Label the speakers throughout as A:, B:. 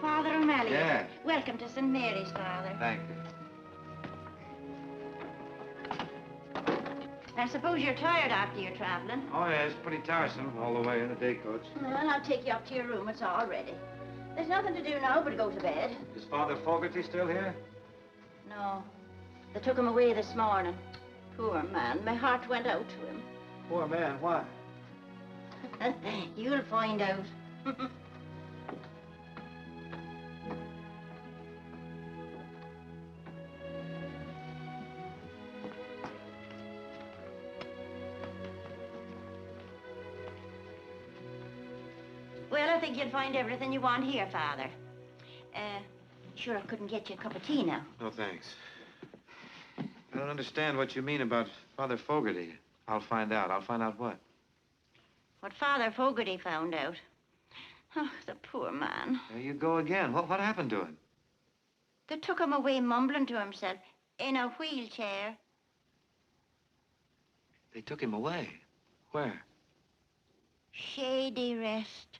A: Father O'Malley.
B: Yes.
A: Welcome to St. Mary's, Father.
B: Thank you.
A: I suppose you're tired after your traveling.
B: Oh, yeah, it's pretty tiresome all the way in the day coach.
A: Well, I'll take you up to your room. It's all ready. There's nothing to do now but go to bed.
B: Is Father Fogarty still here?
A: No. They took him away this morning. Poor man. My heart went out to him.
B: Poor man, why?
A: You'll find out. Well, I think you'll find everything you want here, Father. Sure I couldn't get you a cup of tea now.
B: No, thanks. I don't understand what you mean about Father Fogarty. I'll find out. I'll find out what?
A: What Father Fogarty found out. Oh, the poor man.
B: There you go again. What happened to him?
A: They took him away mumbling to himself in a wheelchair.
B: They took him away. Where?
A: Shady rest.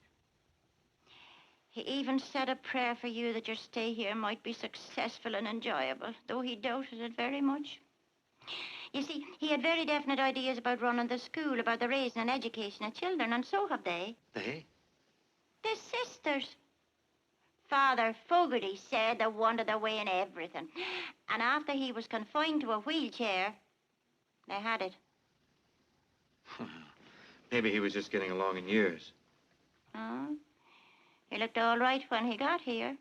A: He even said a prayer for you that your stay here might be successful and enjoyable, though he doubted it very much. You see, he had very definite ideas about running the school, about the raising and education of children, and so have they.
B: They?
A: They're sisters. Father Fogarty said they wanted their way in everything. And after he was confined to a wheelchair, they had it.
B: Maybe he was just getting along in years.
A: Oh? He looked all right when he got here.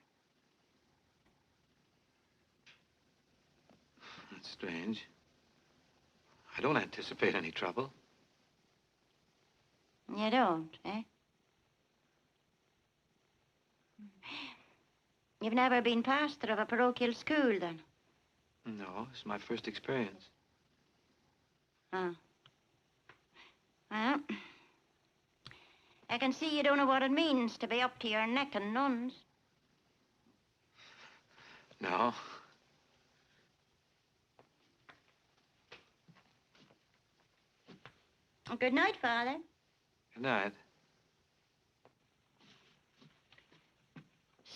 B: That's strange. I don't anticipate any trouble.
A: You don't, eh? You've never been pastor of a parochial school, then?
B: No, it's my first experience.
A: Oh. Well, I can see you don't know what it means to be up to your neck in nuns.
B: No.
A: Good night, Father.
B: Good night.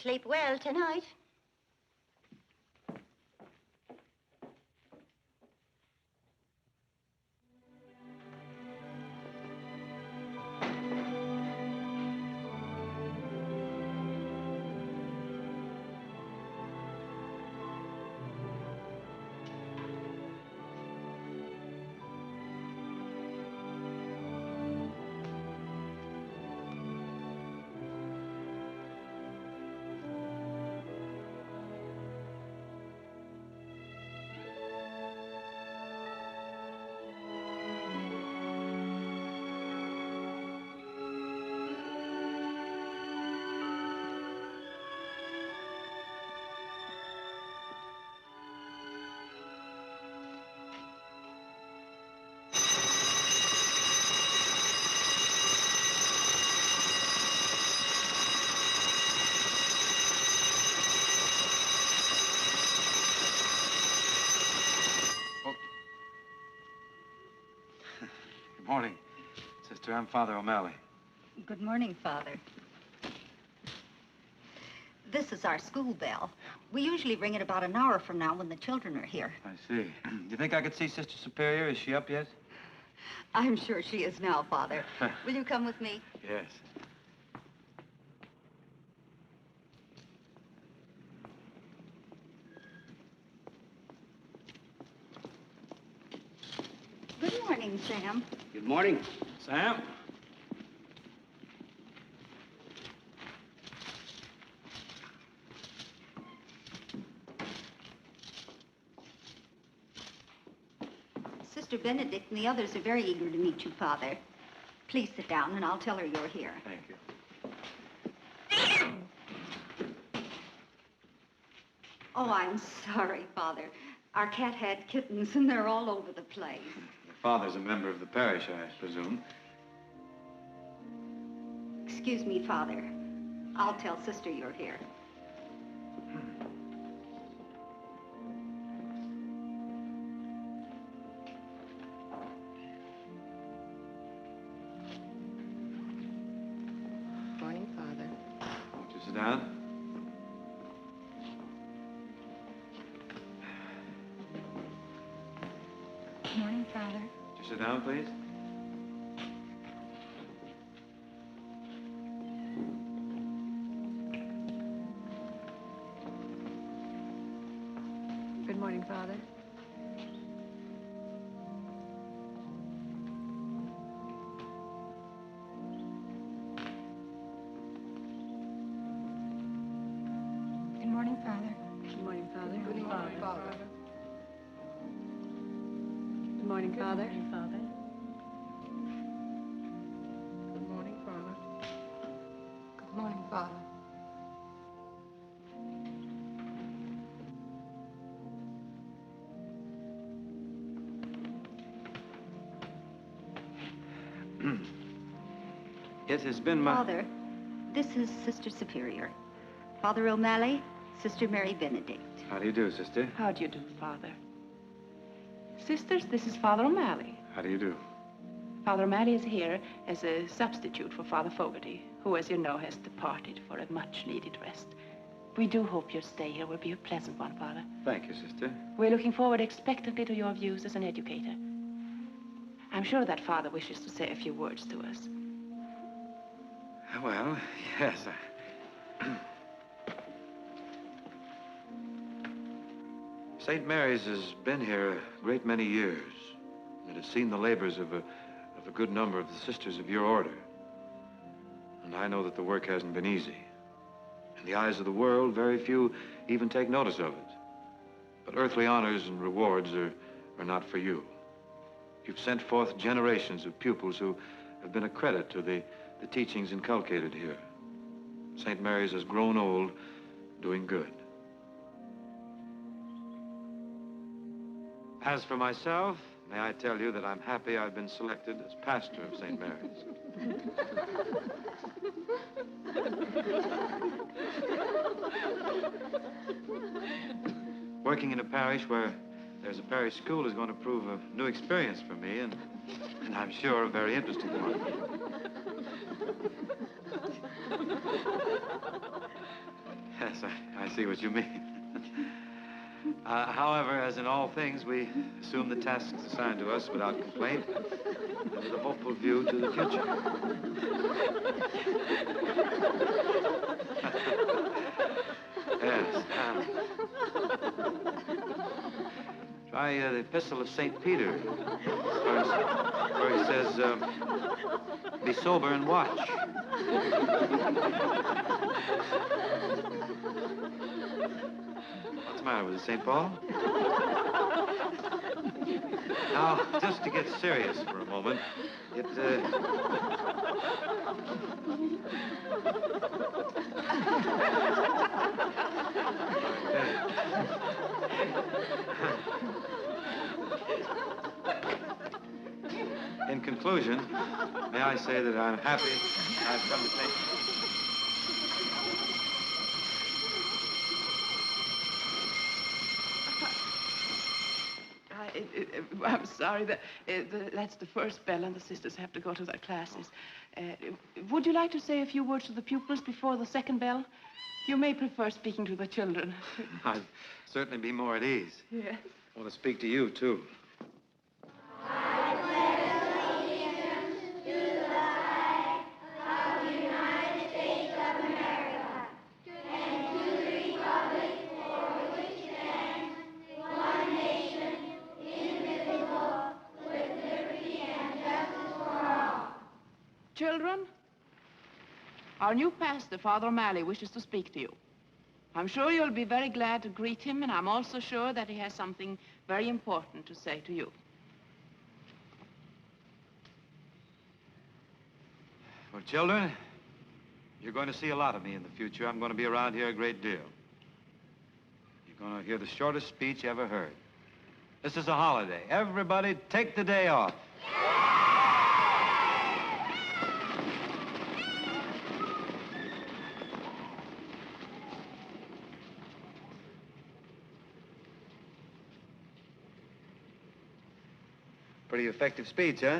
A: Sleep well tonight.
B: Morning. Sister, I'm Father O'Malley.
C: Good morning, Father. This is our school bell. We usually ring it about an hour from now when the children are here.
B: I see. Do you think I could see Sister Superior? Is she up yet?
C: I'm sure she is now, Father. Will you come with me?
B: Yes.
C: Good morning, Sam.
D: Good morning.
B: Sam?
C: Sister Benedict and the others are very eager to meet you, Father. Please sit down, and I'll tell her you're here.
B: Thank you.
C: Oh, I'm sorry, Father. Our cat had kittens, and they're all over the place.
B: Your father's a member of the parish, I presume.
C: Excuse me, Father. I'll tell Sister you're here.
E: Morning, Father.
B: Won't you sit down? Sit down, please.
D: Good morning, Father.
A: Good morning, Father.
D: Good morning, Father. Good morning, Father. Good morning, Father.
E: Good morning, Father.
D: Good morning, Father.
B: It has been my...
C: Father, this is Sister Superior. Father O'Malley, Sister Mary Benedict.
B: How do you do, sister?
E: How do you do, Father? Sisters, this is Father O'Malley.
B: How do you do?
E: Father O'Malley is here as a substitute for Father Fogarty, who, as you know, has departed for a much-needed rest. We do hope your stay here will be a pleasant one, Father.
B: Thank you, sister.
E: We're looking forward expectantly to your views as an educator. I'm sure that Father wishes to say a few words to us.
B: Well, yes. St. Mary's has been here a great many years. It has seen the labors of a good number of the sisters of your order. And I know that the work hasn't been easy. In the eyes of the world, very few even take notice of it. But earthly honors and rewards are not for you. You've sent forth generations of pupils who have been a credit to the teachings inculcated here. St. Mary's has grown old, doing good. As for myself, may I tell you that I'm happy I've been selected as pastor of St. Mary's. Working in a parish where there's a parish school is going to prove a new experience for me, and I'm sure a very interesting one. Yes, I see what you mean. However, as in all things, we assume the tasks assigned to us without complaint and with a hopeful view to the future. Yes. Try the Epistle of St. Peter, where he says, be sober and watch. What's the matter with it, St. Paul? Now, just to get serious for a moment, in conclusion, may I say that I'm happy I've come to think.
E: I'm sorry, that's the first bell, and the sisters have to go to their classes. Would you like to say a few words to the pupils before the second bell? You may prefer speaking to the children.
B: I'd certainly be more at ease.
E: Yes.
B: I want to speak to you, too.
E: Children, our new pastor, Father O'Malley, wishes to speak to you. I'm sure you'll be very glad to greet him, and I'm also sure that he has something very important to say to you.
B: Well, children, you're going to see a lot of me in the future. I'm going to be around here a great deal. You're going to hear the shortest speech ever heard. This is a holiday. Everybody take the day off. Pretty effective speech, huh?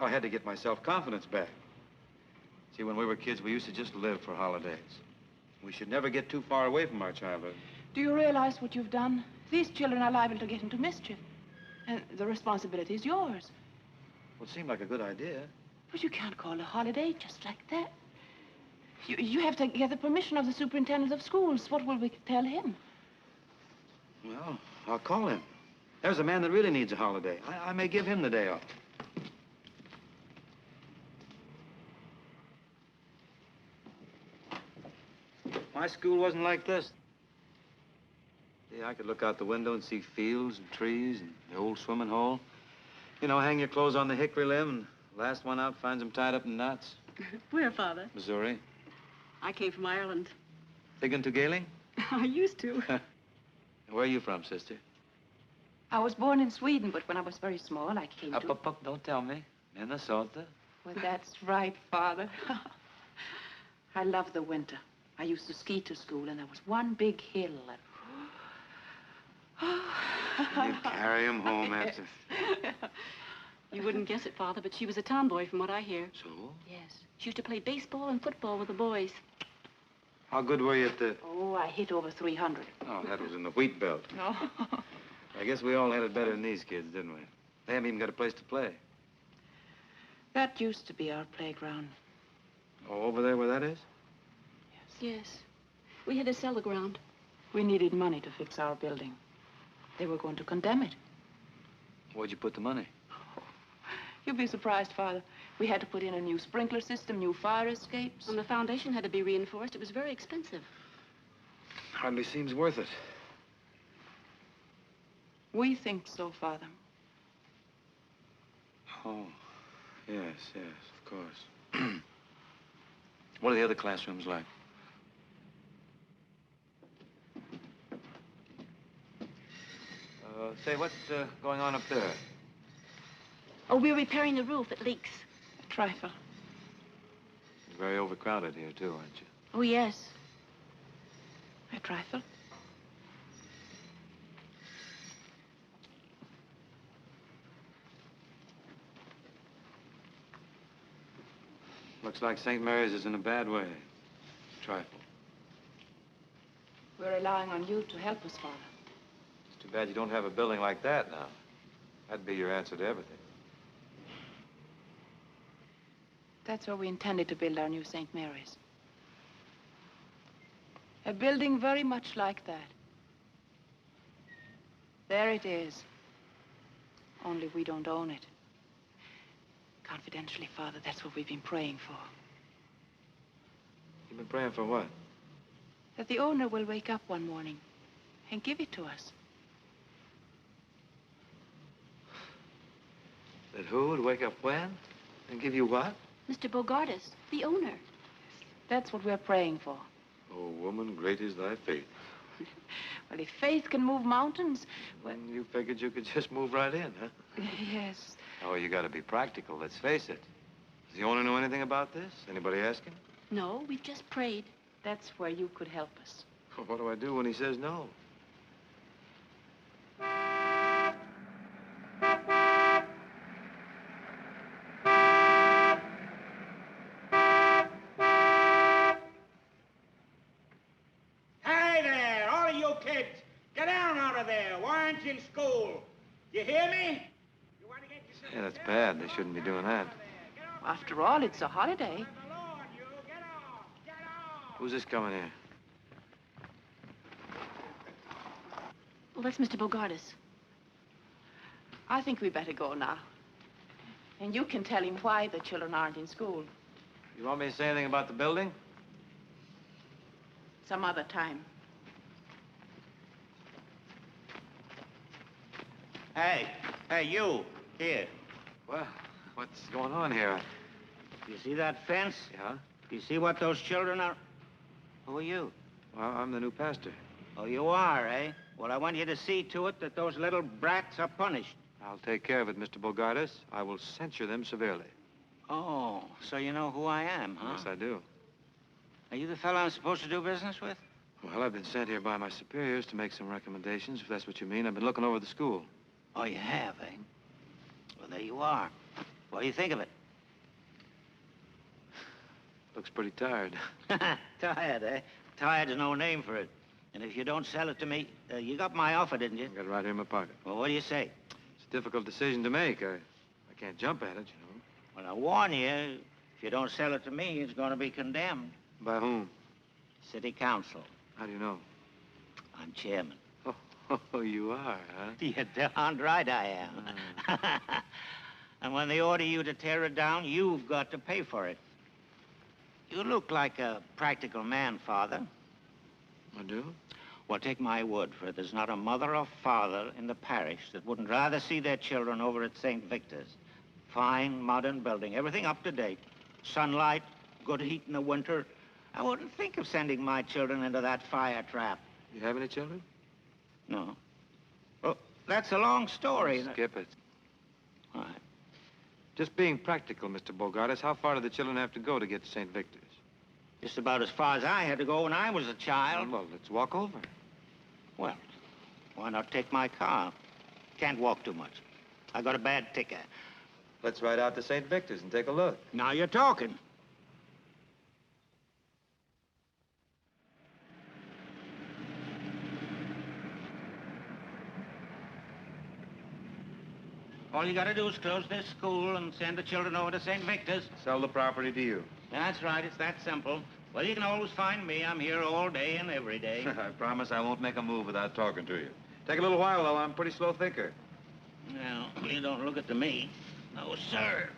B: I had to get my self-confidence back. See, when we were kids, we used to just live for holidays. We should never get too far away from our childhood.
E: Do you realize what you've done? These children are liable to get into mischief, and the responsibility is yours.
B: Well, it seemed like a good idea.
E: But you can't call a holiday just like that. You have to get the permission of the superintendent of schools. What will we tell him?
B: Well, I'll call him. There's a man that really needs a holiday. I may give him the day off. My school wasn't like this. Yeah, I could look out the window and see fields and trees and the old swimming hole. You know, hang your clothes on the hickory limb and last one out finds them tied up in knots.
D: Where, Father?
B: Missouri.
D: I came from Ireland.
B: Digging to Galing?
D: I used to.
B: Where are you from, sister?
E: I was born in Sweden, but when I was very small, I came to...
B: Up, don't tell me. Minnesota.
E: Well, that's right, Father. I love the winter. I used to ski to school, and there was one big hill and...
B: You'd carry him home after...
D: You wouldn't guess it, Father, but she was a tomboy from what I hear.
B: So?
D: Yes. She used to play baseball and football with the boys.
B: How good were you at the...
E: Oh, I hit over 300.
B: Oh, that was in the wheat belt.
E: No.
B: I guess we all had it better than these kids, didn't we? They haven't even got a place to play.
E: That used to be our playground.
B: Oh, over there where that is?
D: Yes. We had to sell the ground.
E: We needed money to fix our building. They were going to condemn it.
B: Where'd you put the money?
E: You'd be surprised, Father. We had to put in a new sprinkler system, new fire escapes.
D: And the foundation had to be reinforced. It was very expensive.
B: Hardly seems worth it.
E: We think so, Father.
B: Oh, yes, of course. What are the other classrooms like? Say, what's going on up there?
D: Oh, we're repairing the roof. It leaks.
E: A trifle.
B: You're very overcrowded here, too, aren't you?
D: Oh, yes.
E: A trifle.
B: Looks like St. Mary's is in a bad way. Trifle.
E: We're relying on you to help us, Father.
B: It's too bad you don't have a building like that now. That'd be your answer to everything.
E: That's where we intended to build our new St. Mary's. A building very much like that. There it is. Only we don't own it. Confidentially, Father, that's what we've been praying for.
B: You've been praying for what?
E: That the owner will wake up one morning and give it to us.
B: That who would wake up when? And give you what?
D: Mr. Bogardus, the owner.
E: That's what we're praying for.
B: Oh, woman, great is thy faith.
E: Well, if faith can move mountains, well...
B: And you figured you could just move right in, huh?
E: Yes.
B: Oh, you gotta be practical, let's face it. Does the owner know anything about this? Anybody ask him?
D: No, we've just prayed.
E: That's where you could help us.
B: Well, what do I do when he says no?
F: Hey there, all of you kids, get down out of there. Why aren't you in school? You hear me? You want to get yourself...
B: Yeah, that's bad. They shouldn't be doing that.
E: After all, it's a holiday.
F: Get off!
B: Who's this coming here?
D: Well, that's Mr. Bogardus.
E: I think we better go now. And you can tell him why the children aren't in school.
B: You want me to say anything about the building?
E: Some other time.
F: Hey, you, here.
B: Well, what's going on here?
F: You see that fence?
B: Yeah?
F: You see what those children are? Who are you?
B: Well, I'm the new pastor.
F: Oh, you are, eh? Well, I want you to see to it that those little brats are punished.
B: I'll take care of it, Mr. Bogardus. I will censure them severely.
F: Oh, so you know who I am, huh?
B: Yes, I do.
F: Are you the fellow I'm supposed to do business with?
B: Well, I've been sent here by my superiors to make some recommendations, if that's what you mean. I've been looking over the school.
F: Oh, you have, eh? Well, there you are. What do you think of it?
B: Looks pretty tired.
F: Tired, eh? Tired's no name for it. And if you don't sell it to me, you got my offer, didn't you?
B: I got it right here in my pocket.
F: Well, what do you say?
B: It's a difficult decision to make. I I can't jump at it, you know.
F: Well, I warn you, if you don't sell it to me, it's going to be condemned.
B: By whom?
F: City Council.
B: How do you know?
F: I'm chairman.
B: Oh, you are, huh?
F: You're darned right I am. And when they order you to tear it down, you've got to pay for it. You look like a practical man, Father.
B: I do?
F: Well, take my word for it. There's not a mother or father in the parish that wouldn't rather see their children over at St. Victor's. Fine, modern building, everything up to date. Sunlight, good heat in the winter. I wouldn't think of sending my children into that fire trap.
B: You have any children?
F: No. Well, that's a long story.
B: Skip it.
F: All right.
B: Just being practical, Mr. Bogartis, how far do the children have to go to get to St. Victor's?
F: Just about as far as I had to go when I was a child.
B: Well, let's walk over.
F: Well, why not take my car? Can't walk too much. I got a bad ticker.
B: Let's ride out to St. Victor's and take a look.
F: Now you're talking. All you gotta do is close this school and send the children over to St. Victor's.
B: Sell the property to you.
F: That's right, it's that simple. Well, you can always find me. I'm here all day and every day.
B: I promise I won't make a move without talking to you. Take a little while, though. I'm a pretty slow thinker.
F: Well, you don't look it to me. No, sir.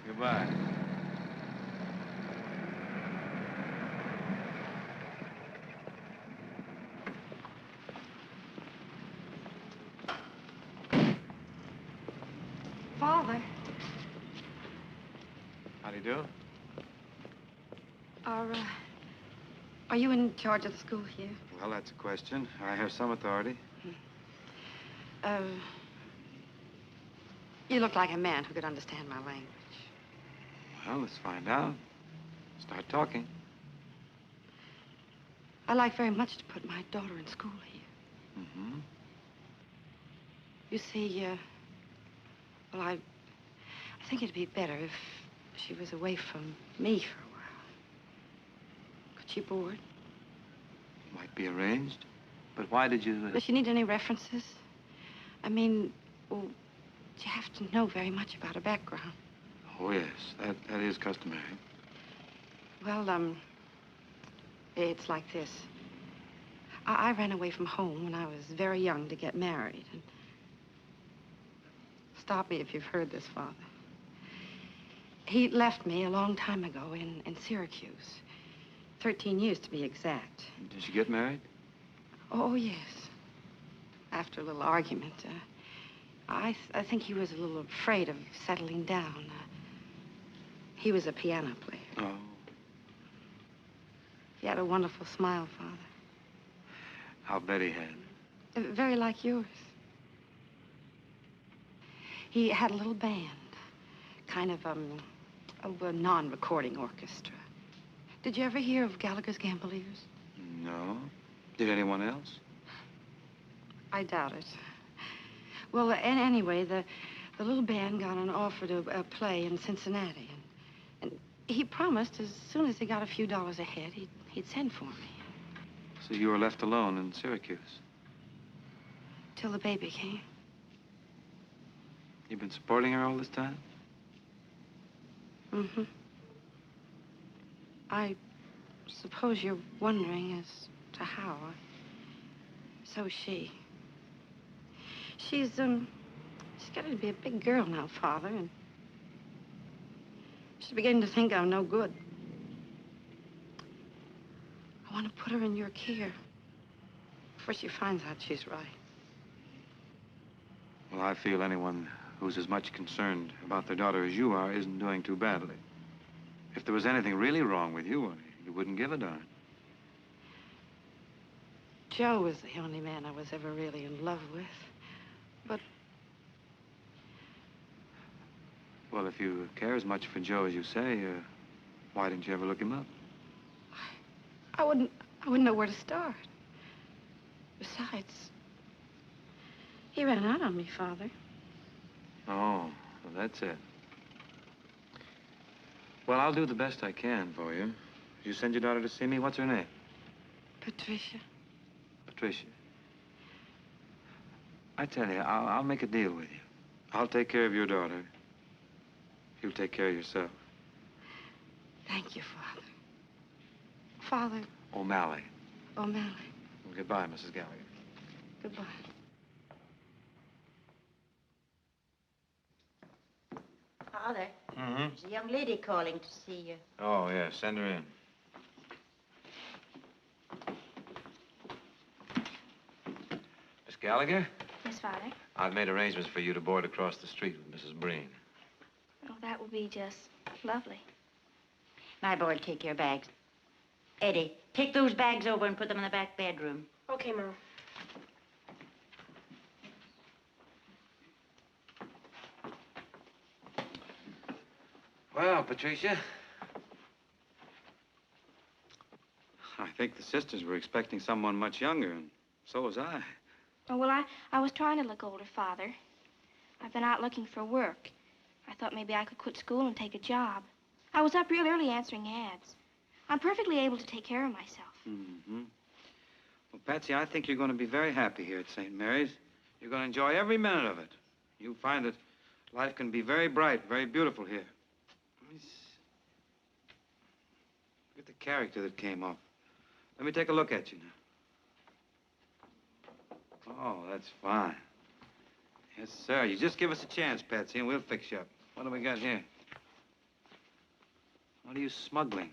B: Goodbye.
D: Father,
B: How do you do?
D: are you in charge of the school here?
B: Well, that's a question. I have some authority.
D: You look like a man who could understand my language.
B: Well, let's find out. Start talking.
D: I'd like very much to put my daughter in school here.
B: Mm-hmm.
D: You see, well, I think it'd be better if she was away from me for a while. Could she board?
B: Might be arranged. But why did you...
D: Does she need any references? I mean, well, you have to know very much about her background.
B: Oh, yes. That is customary.
D: Well, it's like this. I ran away from home when I was very young to get married. And stop me if you've heard this, Father. He left me a long time ago in Syracuse. 13 years to be exact.
B: Did she get married?
D: Oh, yes. After a little argument. I think he was a little afraid of settling down. He was a piano player.
B: Oh.
D: He had a wonderful smile, Father.
B: How Betty had.
D: Very like yours. He had a little band, kind of a non-recording orchestra. Did you ever hear of Gallagher's Gamboliers?
B: No. Did anyone else?
D: I doubt it. Well, anyway, the little band got an offer to play in Cincinnati, and he promised as soon as he got a few dollars ahead, he'd send for me.
B: So you were left alone in Syracuse?
D: Till the baby came.
B: You've been supporting her all this time?
D: Mm-hmm. I suppose you're wondering as to how. So is she. She's getting to be a big girl now, Father, and she's beginning to think I'm no good. I want to put her in your care before she finds out she's right.
B: Well, I feel anyone who's as much concerned about their daughter as you are isn't doing too badly. If there was anything really wrong with you, you wouldn't give a darn.
D: Joe was the only man I was ever really in love with. But...
B: Well, if you care as much for Joe as you say, why didn't you ever look him up?
D: I wouldn't know where to start. Besides, he ran out on me, Father.
B: Oh, well, that's it. Well, I'll do the best I can for you. You send your daughter to see me. What's her name?
D: Patricia.
B: Patricia. I tell you, I'll make a deal with you. I'll take care of your daughter, You take care of yourself.
D: Thank you, Father. Father
B: O'Malley.
D: O'Malley.
B: Well, goodbye, Mrs. Gallagher.
D: Goodbye.
A: Father,
B: Mm-hmm.
A: there's a young lady calling to see you.
B: Oh, yeah, send her in. Miss Gallagher,
G: Yes, Father.
B: I've made arrangements for you to board across the street with Mrs. Breen.
G: Oh, that would be just lovely.
A: My boy, take your bags. Eddie, take those bags over and put them in the back bedroom.
G: Okay, Mom.
B: Well, Patricia, I think the sisters were expecting someone much younger, and so was I.
G: Oh, well, I was trying to look older, Father. I've been out looking for work. I thought maybe I could quit school and take a job. I was up real early answering ads. I'm perfectly able to take care of myself.
H: Mm-hmm. Well, Patsy, I think you're going to be very happy here at St. Mary's. You're going to enjoy every minute of it. You'll find that life can be very bright, very beautiful here. Look at the character that came up. Let me take a look at you now. Oh, that's fine. Yes, sir. You just give us a chance, Patsy, and we'll fix you up. What do we got here? What are you smuggling?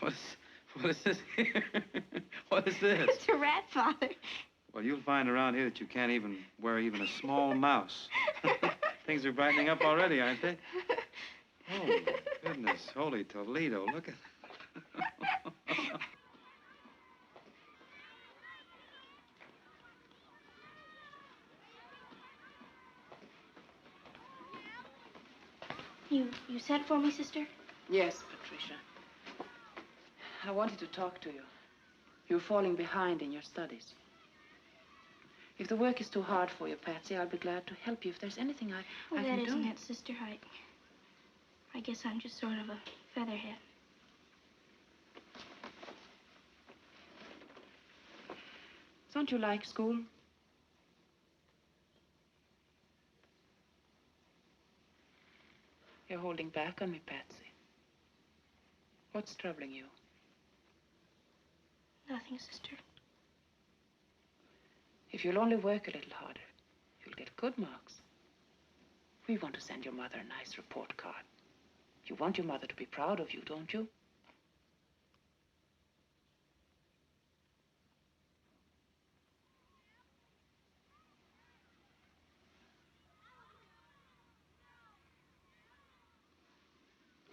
H: What is this here? What is this?
G: It's a rat, Father.
H: Well, you'll find around here that you can't even wear even a small mouse. Things are brightening up already, aren't they? Oh, goodness. Holy Toledo. Look at...
G: You sent for me, sister?
E: Yes, Patricia. I wanted to talk to you. You're falling behind in your studies. If the work is too hard for you, Patsy, I'll be glad to help you. If there's anything I
G: Well,
E: can
G: that
E: do.
G: isn't it, sister. I guess I'm just sort of a featherhead.
E: Don't you like school? You're holding back on me, Patsy. What's troubling you?
G: Nothing, sister.
E: If you'll only work a little harder, you'll get good marks. We want to send your mother a nice report card. You want your mother to be proud of you, don't you?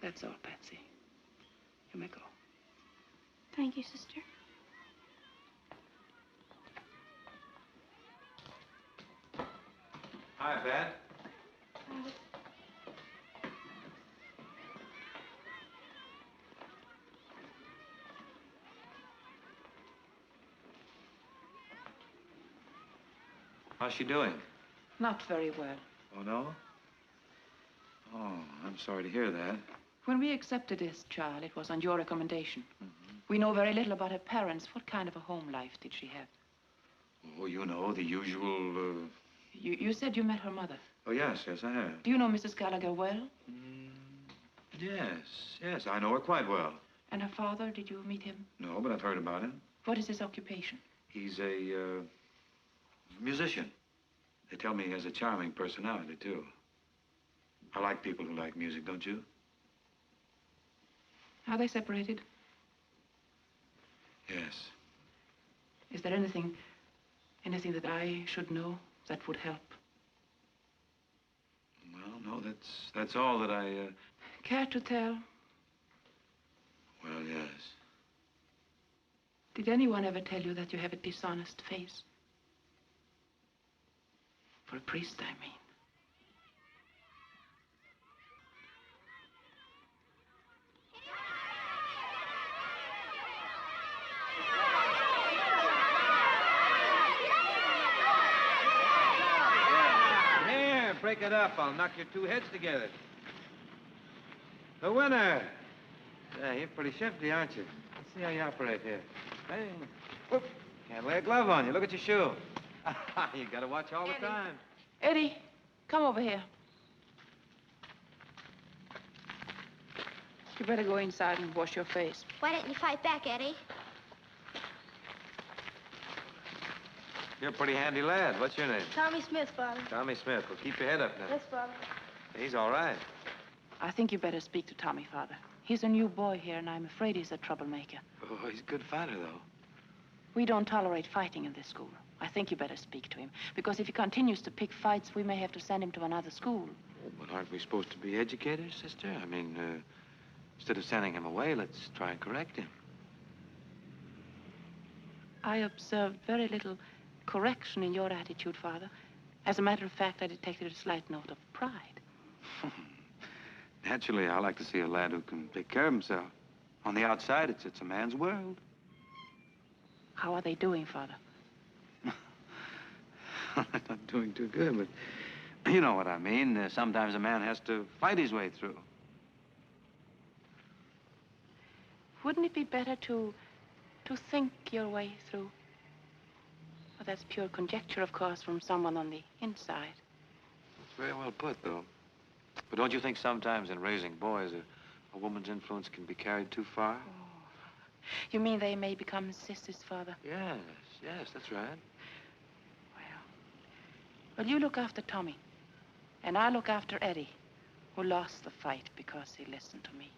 E: That's all, Patsy. You may go.
G: Thank you, sister.
B: Hi, Pat. How's she doing?
E: Not very well.
B: Oh, no? Oh, I'm sorry to hear that.
E: When we accepted this child, it was on your recommendation. We know very little about her parents. What kind of a home life did she have?
B: Oh, you know, the usual,
E: You said you met her mother.
B: Oh, yes, I have.
E: Do you know Mrs. Gallagher well?
B: Yes, I know her quite well.
E: And her father, did you meet him?
B: No, but I've heard about him.
E: What is his occupation?
B: He's a, musician. They tell me he has a charming personality, too. I like people who like music, don't you?
E: Are they separated?
B: Yes.
E: Is there anything that I should know that would help?
B: Well, no, that's all that I,
E: Care to tell?
B: Well, yes.
E: Did anyone ever tell you that you have a dishonest face? For a priest, I mean.
H: Here, break it up. I'll knock your two heads together. The winner. Yeah, you're pretty shifty, aren't you? Let's see how you operate here. Hey, whoop. Can't lay a glove on you. Look at your shoe. You gotta watch all the time.
E: Eddie, Come over here. You better go inside and wash your face.
G: Why don't you fight back, Eddie?
B: You're a pretty handy lad. What's your name?
G: Tommy Smith, Father.
B: Tommy Smith. Well, keep your head up now.
G: Yes, Father.
B: He's all right.
E: I think you better speak to Tommy, Father. He's a new boy here, and I'm afraid he's a troublemaker.
B: Oh, he's a good fighter, though.
E: We don't tolerate fighting in this school. I think you better speak to him, because if he continues to pick fights, we may have to send him to another school.
B: Oh, but aren't we supposed to be educators, sister? I mean, instead of sending him away, let's try and correct him.
E: I observed very little correction in your attitude, Father. As a matter of fact, I detected a slight note of pride.
H: Naturally, I like to see a lad who can take care of himself. On the outside, it's a man's world.
E: How are they doing, Father?
H: Not doing too good, but you know what I mean. Sometimes a man has to fight his way through.
E: Wouldn't it be better to think your way through? Well, that's pure conjecture, of course, from someone on the inside.
B: It's very well put, though. But don't you think sometimes in raising boys, a woman's influence can be carried too far?
E: Oh. You mean they may become sisters, Father?
B: Yes, that's right.
E: Well, you look after Tommy, and I look after Eddie, who lost the fight because he listened to me.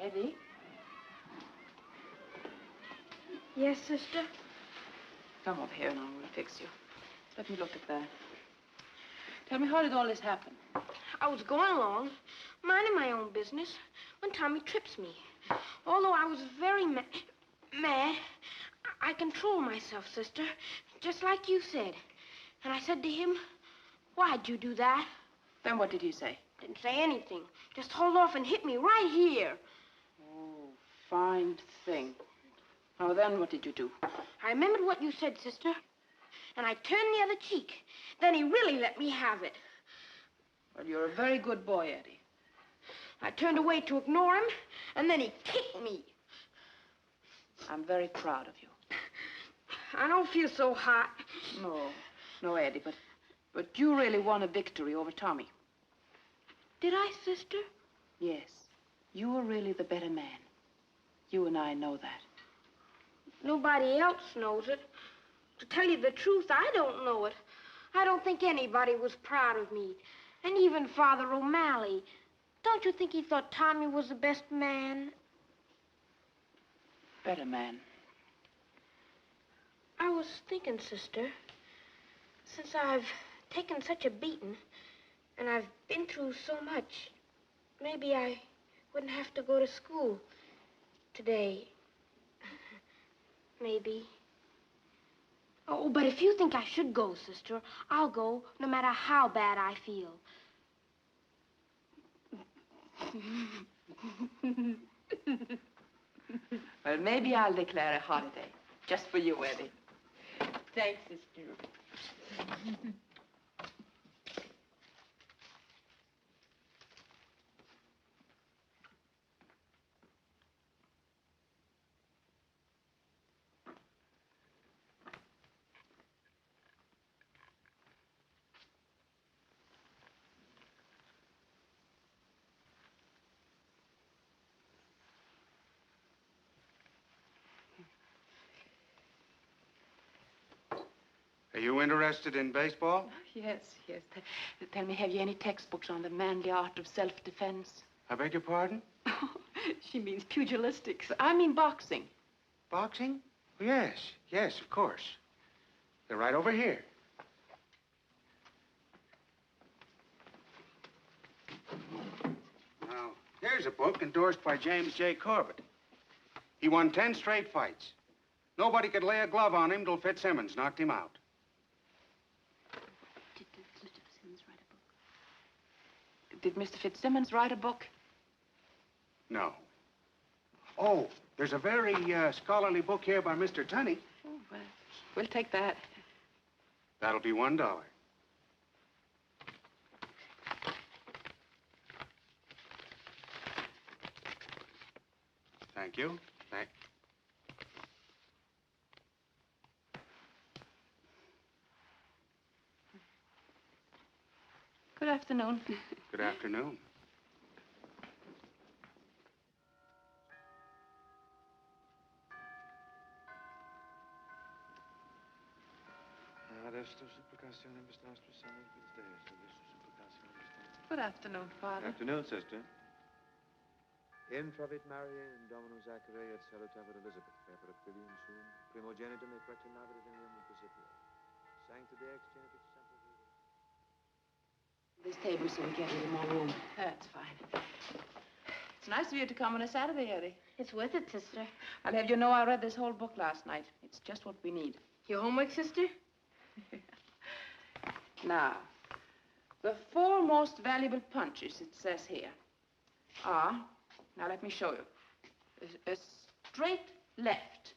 E: Eddie?
G: Yes, sister?
E: Come over here and I will fix you. Let me look at that. Tell me, how did all this happen?
G: I was going along, minding my own business, when Tommy trips me. Although I was very mad, I control myself, sister, just like you said. And I said to him, "Why'd you do that?"
E: Then what did he say?
G: Didn't say anything. Just hauled off and hit me right here.
E: Oh, fine thing. Now then, what did you do?
G: I remembered what you said, sister, and I turned the other cheek. Then he really let me have it.
E: Well, you're a very good boy, Eddie.
G: I turned away to ignore him, and then he kicked me.
E: I'm very proud of you.
G: I don't feel so hot.
E: No, Eddie, but you really won a victory over Tommy.
G: Did I, sister?
E: Yes, you were really the better man. You and I know that.
G: Nobody else knows it. To tell you the truth, I don't know it. I don't think anybody was proud of me. And even Father O'Malley. Don't you think he thought Tommy was the best man?
E: Better man.
G: I was thinking, sister, since I've taken such a beating and I've been through so much, maybe I wouldn't have to go to school today. Maybe. Oh, but if you think I should go, sister, I'll go no matter how bad I feel.
E: Well, maybe I'll declare a holiday. Just for you, Eddie. Thanks, sister.
I: Are you interested in baseball?
E: Yes. Tell me, have you any textbooks on the manly art of self-defense?
I: I beg your pardon?
E: She means pugilistics. I mean boxing.
I: Boxing? Yes, of course. They're right over here. Now, here's a book endorsed by James J. Corbett. He won 10 straight fights. Nobody could lay a glove on him till Fitzsimmons knocked him out.
E: Did Mr. Fitzsimmons write a book?
I: No. Oh, there's a very scholarly book here by Mr. Tunney.
E: Oh, well, we'll take that.
I: That'll be $1. Thank you.
E: Good afternoon.
I: Good afternoon.
E: Good afternoon, Father.
B: Afternoon, sister. Intravit Maria in Dominum Zachary et salutavit Elizabeth, per filium sum, primogenitum et rectinavit evenium principio. Sancta Dei ex genitrix semper viva.
E: This table so we get a little more room. That's fine. It's nice of you to come on a Saturday, Eddie.
G: It's worth it, sister.
E: I'll have you know I read this whole book last night. It's just what we need.
G: Your homework, sister?
E: Now, the 4 most valuable punches, it says here, are, now let me show you, a straight left,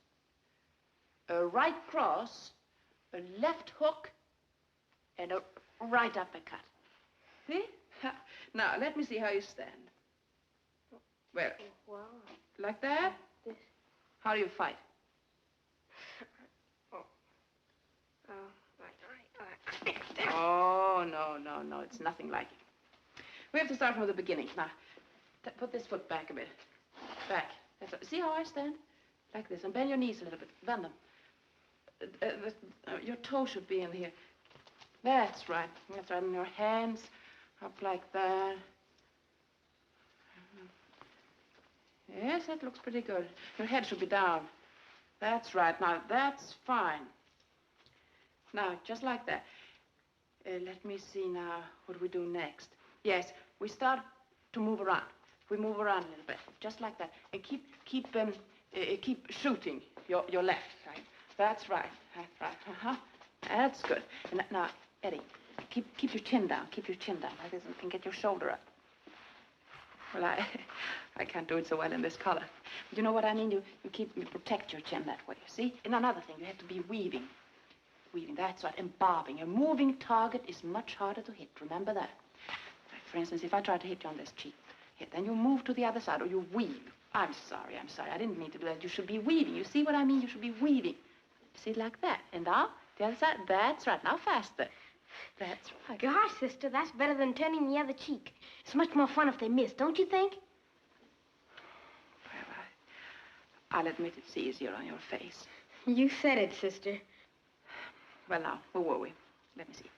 E: a right cross, a left hook, and a right uppercut. See? Now, let me see how you stand. Well,
G: Wow.
E: like that?
G: This.
E: How do you fight? Oh, no, it's nothing like it. We have to start from the beginning. Now, put this foot back a bit. Back. That's right. See how I stand? Like this. And bend your knees a little bit. Bend them. Your toe should be in here. That's right. That's right. And your hands up like that. Yes, that looks pretty good. Your head should be down. That's right. Now, that's fine. Now, just like that. Let me see now. What do we do next? Yes, we start to move around. We move around a little bit, just like that. And keep shooting your left, right? That's right. That's right. Uh-huh. That's good. And now, Eddie, keep your chin down. Keep your chin down like this and get your shoulder up. Well, I can't do it so well in this color. But you know what I mean? You protect your chin that way, you see? And another thing, you have to be weaving. Weaving, that's right, and bobbing. A moving target is much harder to hit. Remember that. Like, for instance, if I try to hit you on this cheek, then you move to the other side, or you weave. I'm sorry. I didn't mean to do that. You should be weaving. You see what I mean? You should be weaving. See, like that. And now, the other side. That's right. Now faster. That's right.
G: Gosh, sister, that's better than turning the other cheek. It's much more fun if they miss, don't you think?
E: Well, I'll admit it's easier on your face.
G: You said it, sister.
E: Well, now, where were we? Let me see.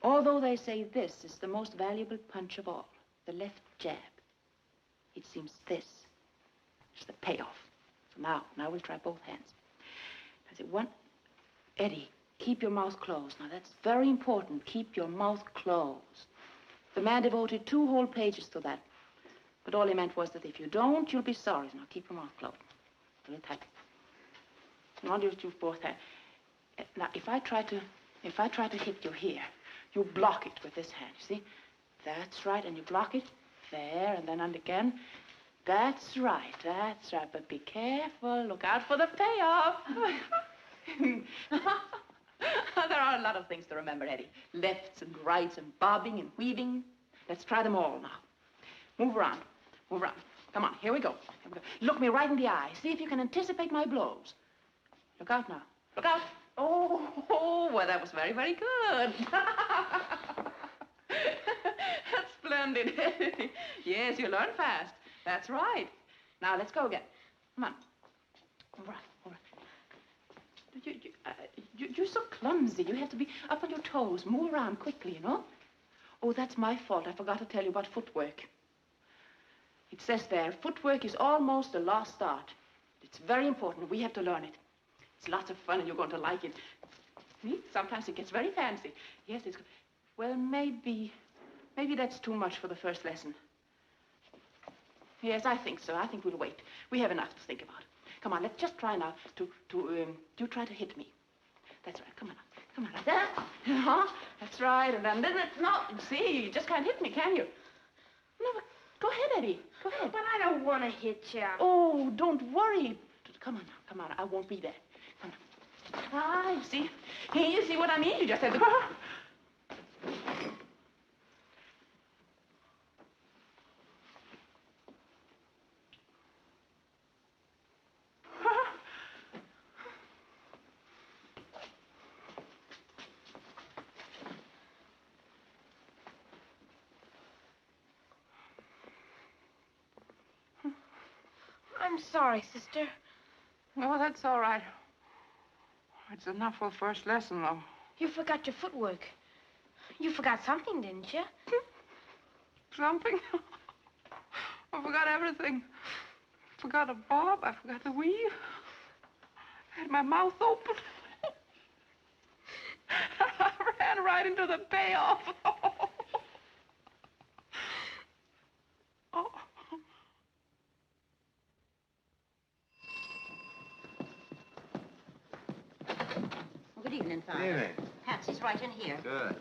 E: Although they say this is the most valuable punch of all, the left jab, it seems this is the payoff. So now we'll try both hands. I say, 1, Eddie, keep your mouth closed. Now, that's very important. Keep your mouth closed. The man devoted 2 whole pages to that. But all he meant was that if you don't, you'll be sorry. Now, keep your mouth closed. Really tight. I want you to do both hands. Now, if I try to hit you here, you block it with this hand, you see? That's right, and you block it there, and then again. That's right, but be careful. Look out for the payoff. There are a lot of things to remember, Eddie. Lefts and rights and bobbing and weaving. Let's try them all now. Move around. Come on, here we go. Look me right in the eye. See if you can anticipate my blows. Look out now. Look out. Oh, well, that was very, very good. That's splendid. Yes, you learn fast. That's right. Now, let's go again. Come on. All right. You're so clumsy. You have to be up on your toes. Move around quickly, you know? Oh, that's my fault. I forgot to tell you about footwork. It says there, footwork is almost a lost art. It's very important. We have to learn it. It's lots of fun, and you're going to like it. See? Sometimes it gets very fancy. Yes, it's... Well, maybe that's too much for the first lesson. Yes, I think so. I think we'll wait. We have enough to think about. Come on, let's just try now you try to hit me. That's right. Come on, like that. Uh-huh. That's right. And then no, see, you just can't hit me, can you? No, but go ahead, Eddie. Go ahead.
G: But I don't want to hit you.
E: Oh, don't worry. Come on now. Come on. I won't be there. Come on. Ah, you see? Here, you see what I mean? You just have to...
G: I'm sorry, sister.
E: Oh, that's all right. It's enough for the first lesson, though.
G: You forgot your footwork. You forgot something, didn't you?
E: Something? I forgot everything. I forgot a bob. I forgot the weave. I had my mouth open. I ran right into the payoff. Oh.
A: Good evening, Father.
B: Good evening.
A: Patsy's right in here.
B: Good.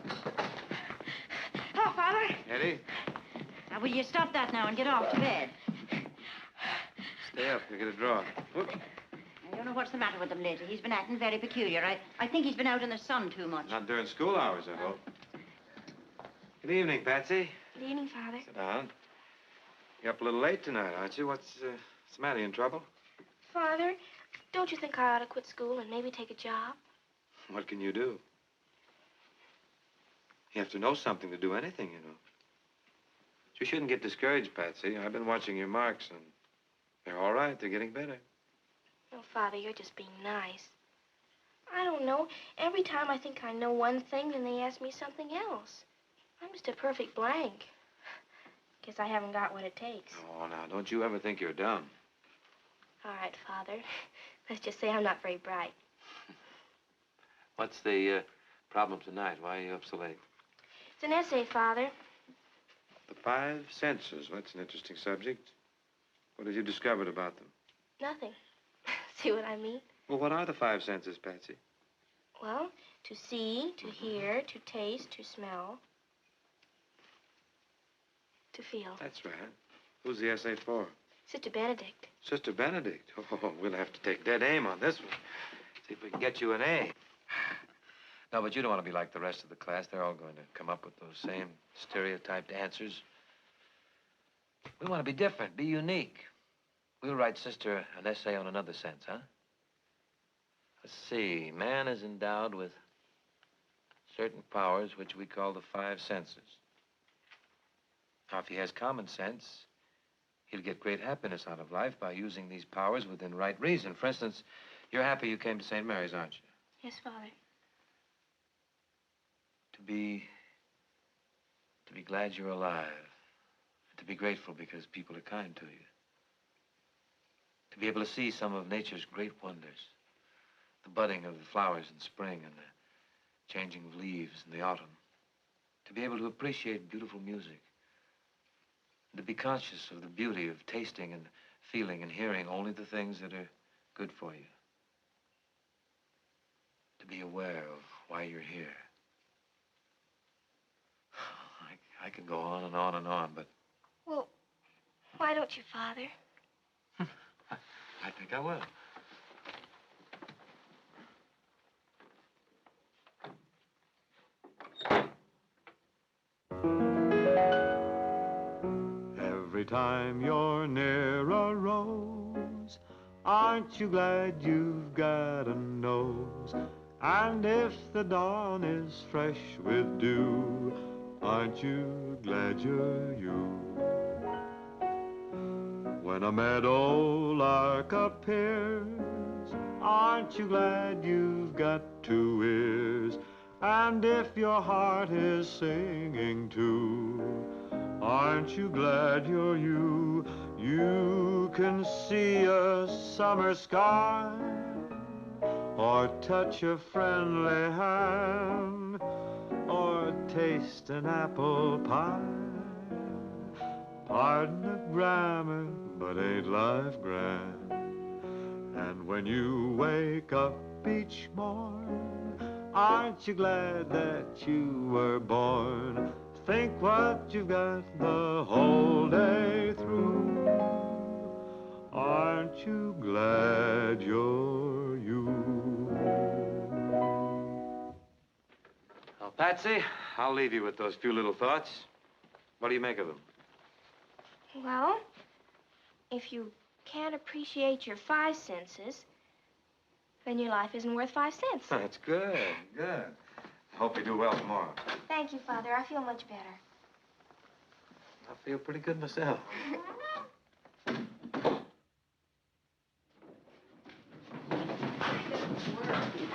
G: Hello, Father.
B: Eddie,
A: Now, will you stop that now and get off to bed?
B: stay up. You'll get a draw. Whoop.
A: I don't know what's the matter with him lately. He's been acting very peculiar. I think he's been out in the sun too much.
B: Not during school hours, I hope. Good evening, Patsy.
G: Good evening, Father.
B: Sit down. You're up a little late tonight, aren't you? What's the matter? You in trouble?
G: Father, don't you think I ought to quit school and maybe take a job?
B: What can you do? You have to know something to do anything, you know. But you shouldn't get discouraged, Patsy. I've been watching your marks, and they're all right. They're getting better.
G: Oh, Father, you're just being nice. I don't know. Every time I think I know one thing, then they ask me something else. I'm just a perfect blank. Guess I haven't got what it takes.
B: Oh, now, don't you ever think you're dumb.
G: All right, Father. Let's just say I'm not very bright.
B: What's the problem tonight? Why are you up so late?
G: It's an essay, Father.
B: The five senses. That's an interesting subject. What have you discovered about them?
G: Nothing. See what I mean?
B: Well, what are the five senses, Patsy?
G: Well, to see, to hear, to taste, to smell, to feel.
B: That's right. Who's the essay for?
G: Sister Benedict.
B: Sister Benedict. Oh, we'll have to take dead aim on this one. See if we can get you an A. No, but you don't want to be like the rest of the class. They're all going to come up with those same stereotyped answers. We want to be different, be unique. We'll write Sister an essay on another sense, huh? Let's see. Man is endowed with certain powers which we call the five senses. Now, if he has common sense, he'll get great happiness out of life by using these powers within right reason. For instance, you're happy you came to St. Mary's, aren't you?
G: Yes, Father.
B: To be glad you're alive. And to be grateful because people are kind to you. To be able to see some of nature's great wonders. The budding of the flowers in spring and the changing of leaves in the autumn. To be able to appreciate beautiful music. And to be conscious of the beauty of tasting and feeling and hearing only the things that are good for you. To be aware of why you're here. I could go on and on and on, but...
G: Well, why don't you, Father?
B: I think I will.
J: Every time you're near a rose, aren't you glad you've got a nose? And if the dawn is fresh with dew, aren't you glad you're you? When a meadow lark appears, aren't you glad you've got two ears? And if your heart is singing too, aren't you glad you're you? You can see a summer sky, or touch a friendly hand, or taste an apple pie. Pardon the grammar, but ain't life grand? And when you wake up each morn, aren't you glad that you were born? Think what you've got the whole day through. Aren't you glad you're you?
B: Well, Patsy, I'll leave you with those few little thoughts. What do you make of them?
G: Well, if you can't appreciate your five senses, then your life isn't worth 5 cents.
B: That's good, good. I hope you do well tomorrow.
G: Thank you, Father. I feel much better.
B: I feel pretty good myself.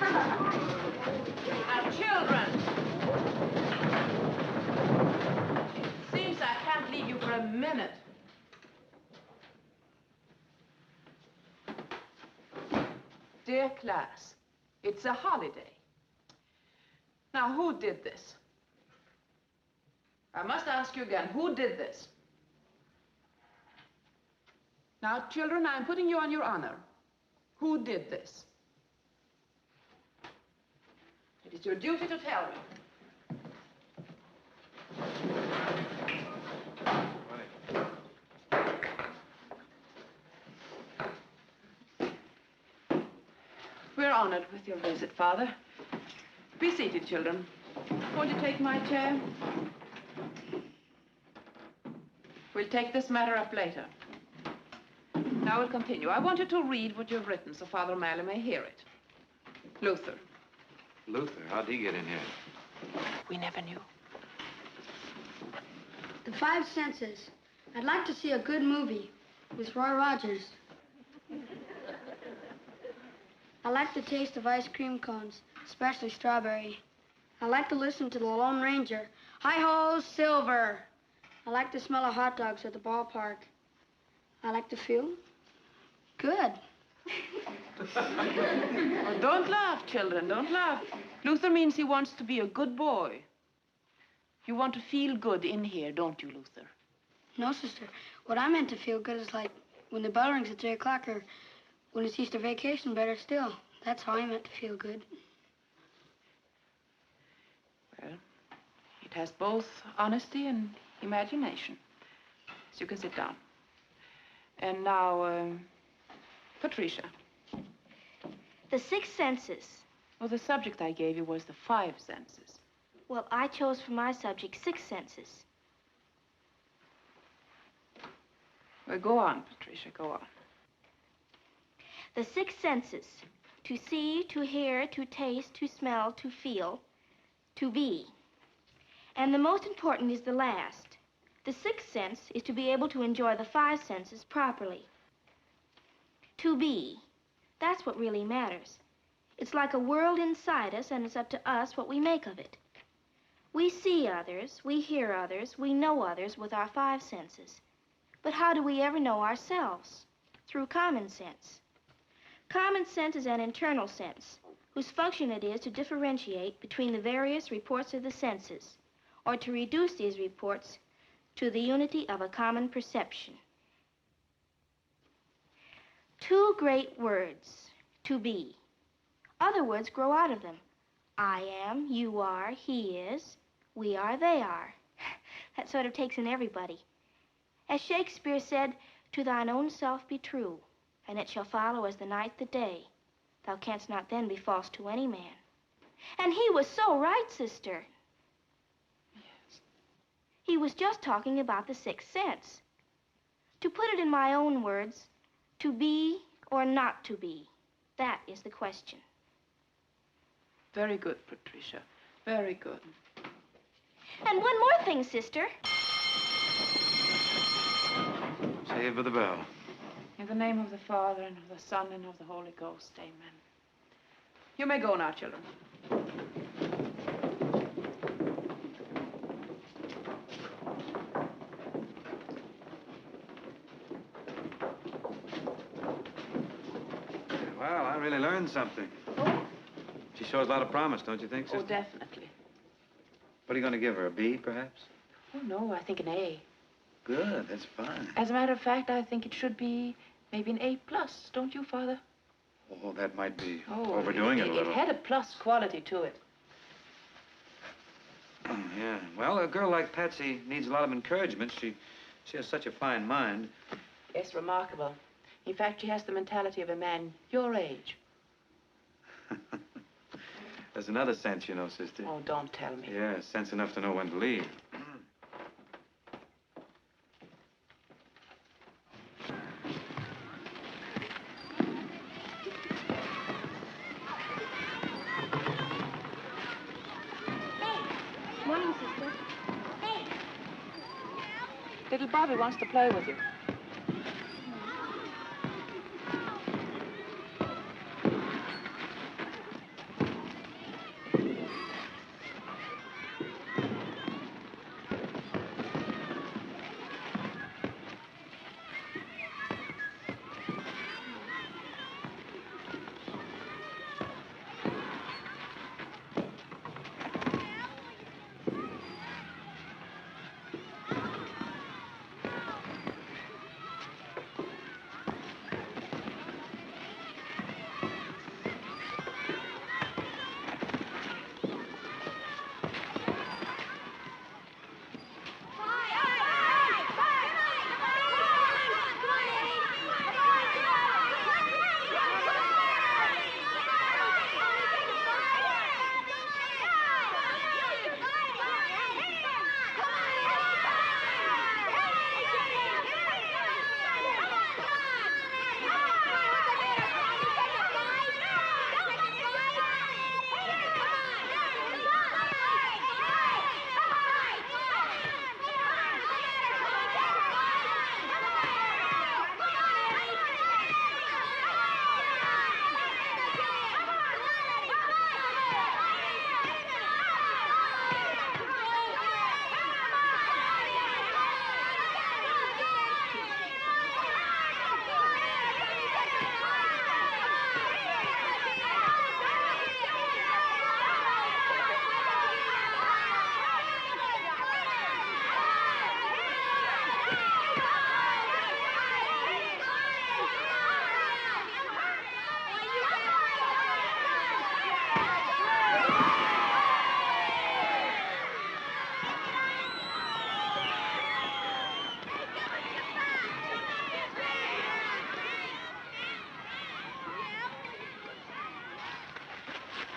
E: Now, children. It seems I can't leave you for a minute. Dear class, it's a holiday. Now, who did this? I must ask you again, who did this? Now, children, I'm putting you on your honor. Who did this? It is your duty to tell me. We're honored with your visit, Father. Be seated, children. Won't you take my chair? We'll take this matter up later. Now we'll continue. I want you to read what you've written so Father O'Malley may hear it. Luther.
B: Luther, how'd he get in here?
E: We never knew.
K: The Five Senses. I'd like to see a good movie with Roy Rogers. I like the taste of ice cream cones, especially strawberry. I like to listen to the Lone Ranger. Hi-ho, Silver. I like the smell of hot dogs at the ballpark. I like to feel good.
E: Oh, don't laugh, children, don't laugh. Luther means he wants to be a good boy. You want to feel good in here, don't you, Luther?
K: No, sister. What I meant to feel good is like when the bell rings at 3 o'clock or when it's Easter vacation, better still. That's how I meant to feel good.
E: Well, it has both honesty and imagination. So you can sit down. And now, Patricia.
G: The six senses.
E: Well, the subject I gave you was the five senses.
G: Well, I chose for my subject six senses.
E: Well, go on, Patricia, go on.
G: The six senses. To see, to hear, to taste, to smell, to feel, to be. And the most important is the last. The sixth sense is to be able to enjoy the five senses properly. To be. That's what really matters. It's like a world inside us, and it's up to us what we make of it. We see others, we hear others, we know others with our five senses. But how do we ever know ourselves? Through common sense. Common sense is an internal sense, whose function it is to differentiate between the various reports of the senses, or to reduce these reports to the unity of a common perception. Two great words, to be. Other words grow out of them. I am, you are, he is, we are, they are. That sort of takes in everybody. As Shakespeare said, to thine own self be true, and it shall follow as the night the day. Thou canst not then be false to any man. And he was so right, sister.
E: Yes.
G: He was just talking about the sixth sense. To put it in my own words, to be or not to be, that is the question.
E: Very good, Patricia. Very good.
G: And one more thing, sister.
B: Saved by the bell.
E: In the name of the Father, and of the Son, and of the Holy Ghost, amen. You may go now, children.
B: Well, I really learned something.
E: Oh.
B: She shows a lot of promise, don't you think, sister?
E: Oh, definitely.
B: What are you going to give her, a B, perhaps?
E: Oh, no, I think an A.
B: Good, that's fine.
E: As a matter of fact, I think it should be maybe an A+, don't you, Father?
B: Oh, that might be
E: Oh,
B: overdoing it a little.
E: It had a plus quality to it.
B: Oh, yeah. Well, a girl like Patsy needs a lot of encouragement. She has such a fine mind.
E: Yes, remarkable. In fact, she has the mentality of a man your age.
B: There's another sense, you know, sister.
E: Oh, don't tell me.
B: Yeah, sense enough to know when to leave.
G: Morning, sister. Hey.
E: Little Bobby wants to play with you.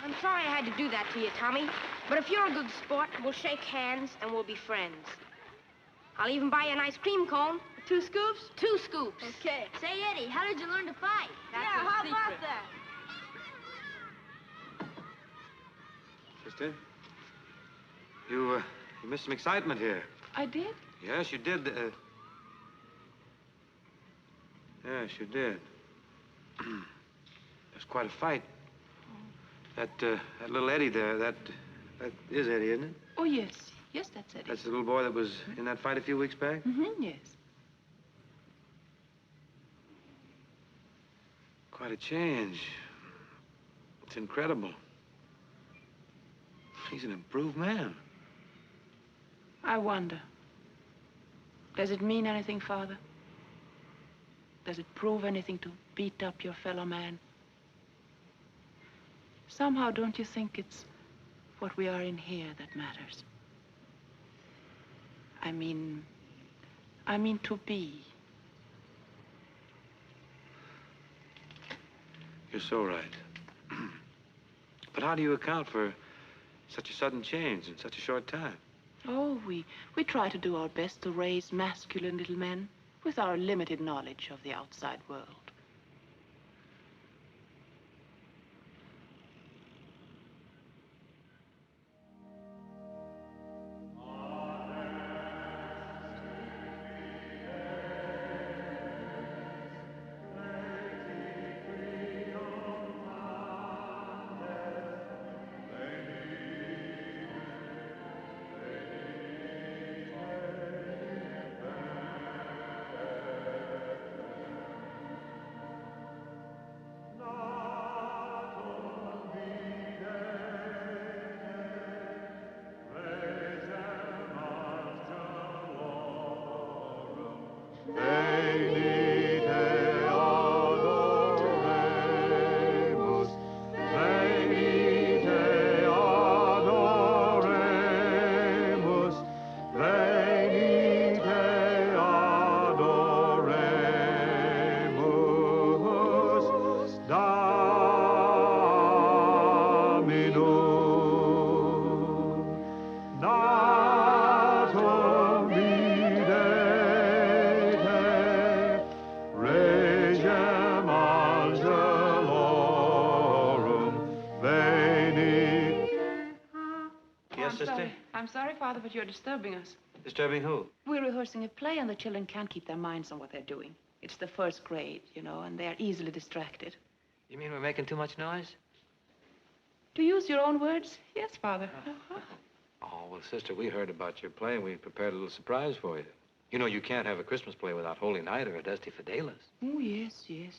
G: I'm sorry I had to do that to you, Tommy. But if you're a good sport, we'll shake hands and we'll be friends. I'll even buy you an ice cream cone.
K: 2 scoops?
G: 2 scoops.
K: Okay.
A: Say, Eddie, how did you learn to fight?
G: That's
K: yeah,
G: a
K: how
G: secret.
K: about that?
B: Sister, you missed some excitement here.
E: I did?
B: Yes, you did. Yes, you did. There's quite a fight. That little Eddie there, that is Eddie, isn't it?
E: Oh, yes. Yes, that's it.
B: That's the little boy that was in that fight a few weeks back?
E: Mm-hmm, yes.
B: Quite a change. It's incredible. He's an improved man.
E: I wonder. Does it mean anything, Father? Does it prove anything to beat up your fellow man? Somehow, don't you think it's what we are in here that matters? I mean to be.
B: You're so right. But how do you account for such a sudden change in such a short time?
E: Oh, we try to do our best to raise masculine little men with our limited knowledge of the outside world. I'm sorry, Father, but you're disturbing us.
B: Disturbing who?
E: We're rehearsing a play, and the children can't keep their minds on what they're doing. It's the first grade, you know, and they're easily distracted.
L: You mean we're making too much noise?
E: To use your own words, yes, Father.
B: Oh, well, sister, we heard about your play, and we prepared a little surprise for you. You know, you can't have a Christmas play without Holy Night or a Dusty Fidelis.
E: Oh, yes, yes.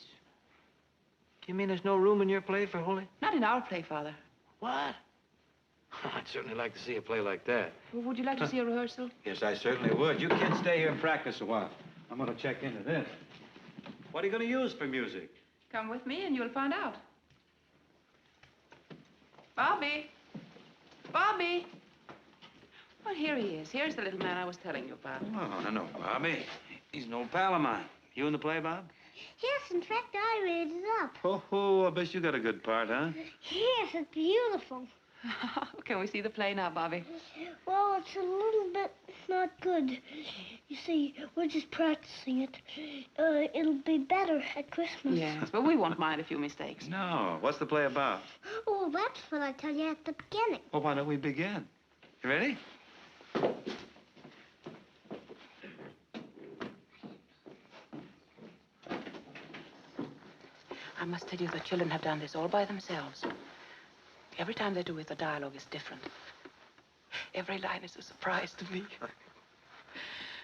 L: You mean there's no room in your play for Holy?
E: Not in our play, Father.
B: What? I'd certainly like to see a play like that.
E: Well, would you like to see a rehearsal?
B: Yes, I certainly would. You kids stay here and practice a while. I'm going to check into this. What are you going to use for music?
E: Come with me and you'll find out. Bobby! Bobby! Well, here he is. Here's the little man I was telling you about.
H: Oh, I know Bobby. He's an old pal of mine. You in the play, Bob?
M: Yes, in fact, I made it up.
H: Oh, I bet you got a good part, huh?
M: Yes, it's beautiful.
E: Can we see the play now, Bobby?
M: Well, it's a little bit not good. You see, we're just practicing it. It'll be better at Christmas.
E: Yes, but we won't mind a few mistakes.
H: No. What's the play about?
M: Oh, that's what I tell you at the beginning.
H: Well, why don't we begin? You ready?
E: I must tell you, the children have done this all by themselves. Every time they do it, the dialogue is different. Every line is a surprise to me.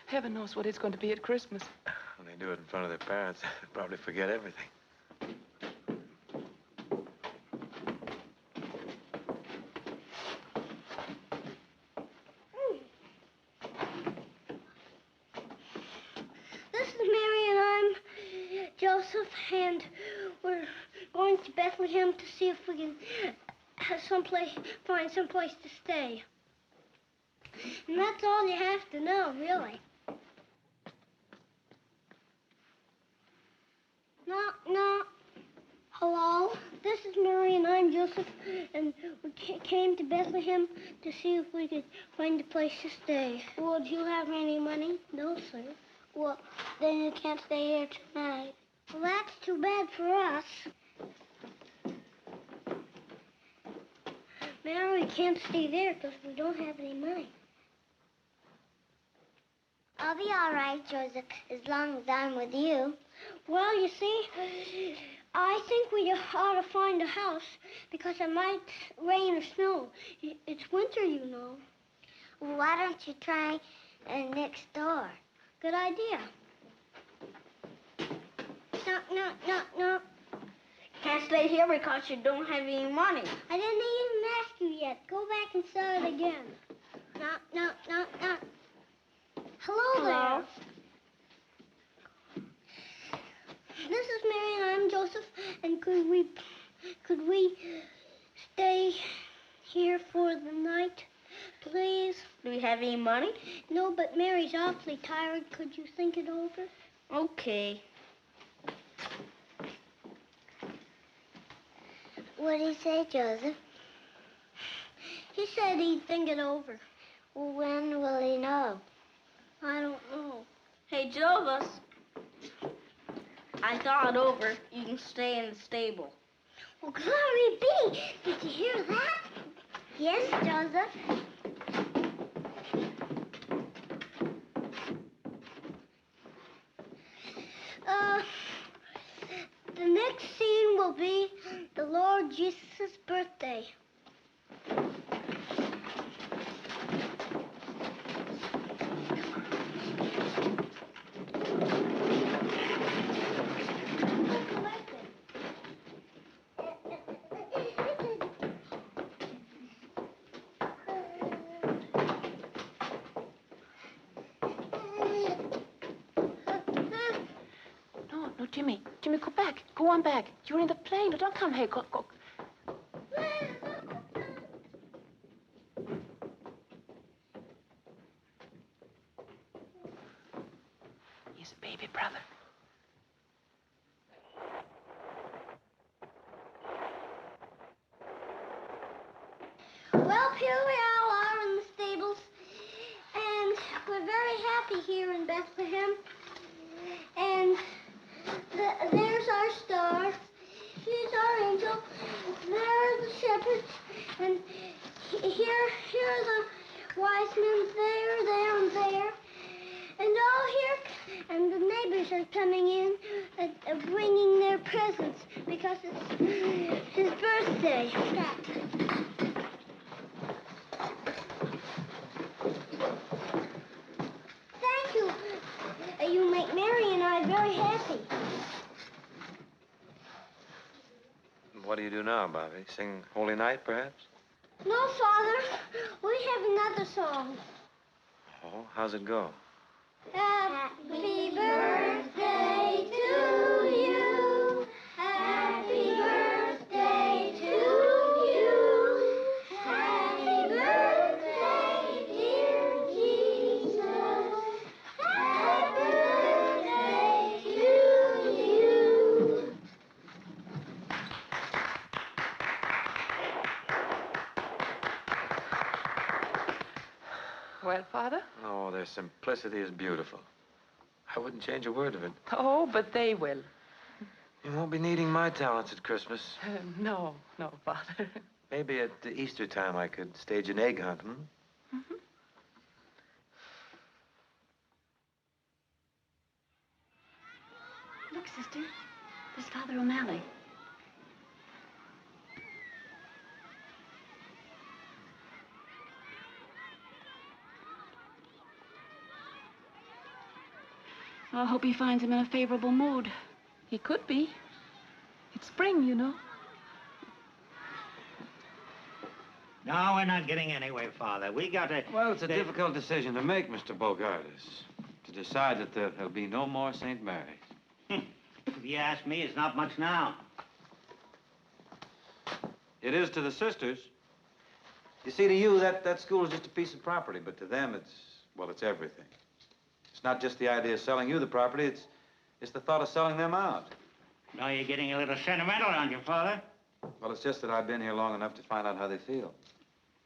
E: Heaven knows what it's going to be at Christmas.
B: When they do it in front of their parents, they'll probably forget everything.
M: This is Mary and I'm Joseph, and we're going to Bethlehem to see if we can find someplace to stay. And that's all you have to know, really. Knock, knock. Hello, this is Mary and I'm Joseph, and we came to Bethlehem to see if we could find a place to stay. Would you have any money? No, sir. Well, then you can't stay here tonight. Well, that's too bad for us. Mary, we can't stay there because we don't have any money.
N: I'll be all right, Joseph, as long as I'm with you.
M: Well, you see, I think we ought to find a house because it might rain or snow. It's winter, you know.
N: Well, why don't you try next door?
M: Good idea. Knock, knock, knock, knock.
K: Can't stay here because you don't have any money.
M: I didn't even ask you yet. Go back and start it again. Knock, knock, knock, knock. Hello there. This is Mary and I'm Joseph. And could we stay here for the night, please?
K: Do we have any money?
M: No, but Mary's awfully tired. Could you think it over?
K: Okay.
N: What did he say, Joseph?
M: He said he'd think it over.
N: Well, when will he know?
M: I don't know.
K: Hey, Joseph. I thought it over. You can stay in the stable.
M: Well, glory be! Did you hear that?
N: Yes, Joseph.
M: The next scene will be the Lord Jesus' birthday.
E: No, Jimmy. Jimmy, go back. Go on back. You're in the plane. No, don't come here. Go. He's a baby brother.
M: Well, here we all are in the stables, and we're very happy here in Bethlehem. And there's our star. Here's our angel. There are the shepherds. And here are the wise men there, and there. And all here, and the neighbors are coming in, bringing their presents because it's his birthday. Thank you. You make Mary and I very happy.
B: What do you do now, Bobby? Sing Holy Night, perhaps?
M: No, Father. We have another song.
B: Oh, how's it go?
M: Happy birthday to you. Happy birthday to you. Happy birthday, dear Jesus. Happy birthday to you.
E: Well, Father?
B: Oh, their simplicity is beautiful. I wouldn't change a word of it.
E: Oh, but they will.
B: You won't be needing my talents at Christmas.
E: No, Father.
B: Maybe at the Easter time I could stage an egg hunt,
C: Look, sister. There's Father O'Malley. I hope he finds him in a favorable mood.
E: He could be. It's spring, you know.
F: No, we're not getting anywhere, Father. We got to...
B: Well, it's a difficult decision to make, Mr. Bogartis. To decide that there'll be no more St. Mary's.
F: If you ask me, it's not much now.
B: It is to the sisters. You see, to you, that school is just a piece of property, but to them, it's everything. It's not just the idea of selling you the property, it's the thought of selling them out.
F: Now you're getting a little sentimental, aren't you, Father?
B: Well, it's just that I've been here long enough to find out how they feel.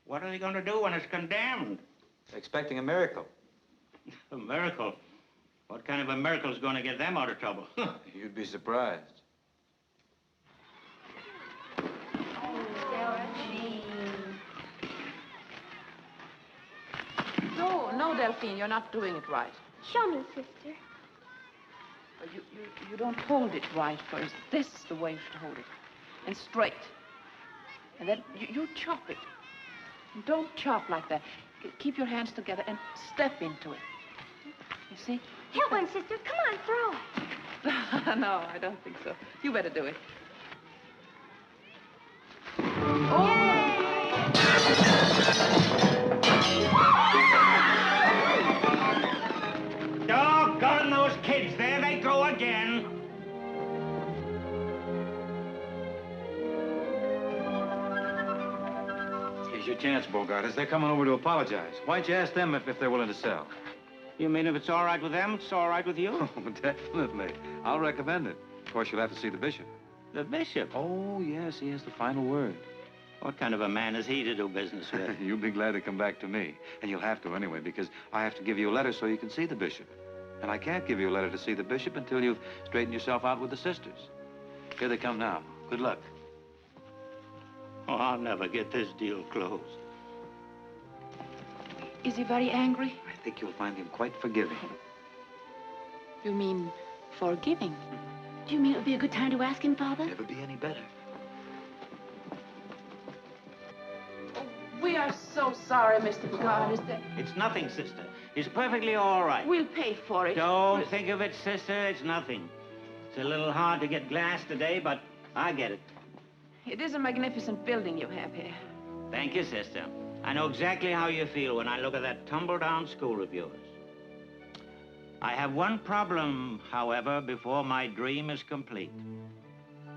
F: What are they going to do when it's condemned?
B: Expecting a miracle.
F: A miracle? What kind of a miracle is going to get them out of trouble?
B: You'd be surprised.
E: No, Delphine, you're not doing it right.
M: Show me, sister.
E: You don't hold it right first. This is the way to hold it. And straight. And then you chop it. And don't chop like that. Keep your hands together and step into it. You see?
M: Hit one, sister. Come on, throw it.
E: No, I don't think so. You better do it.
F: Doggone those kids. There they go again.
B: Here's your chance, Bogart. They're coming over to apologize. Why don't you ask them if they're willing to sell?
F: You mean if it's all right with them, it's all right with you?
B: Oh, definitely. I'll recommend it. Of course, you'll have to see the bishop.
F: The bishop?
B: Oh, yes, he has the final word.
F: What kind of a man is he to do business with?
B: You'll be glad to come back to me. And you'll have to anyway, because I have to give you a letter so you can see the bishop. And I can't give you a letter to see the bishop until you've straightened yourself out with the sisters. Here they come now. Good luck.
F: Oh, I'll never get this deal closed.
E: Is he very angry?
B: I think you'll find him quite forgiving.
E: You mean forgiving?
C: Do you mean it would be a good time to ask him, Father?
B: Never be any better.
E: We are so sorry, Mr. Bogart.
F: It's nothing, sister. He's perfectly all right.
E: We'll pay for it.
F: Don't think of it, sister. It's nothing. It's a little hard to get glass today, but I get it.
E: It is a magnificent building you have here.
F: Thank you, sister. I know exactly how you feel when I look at that tumble-down school of yours. I have one problem, however, before my dream is complete.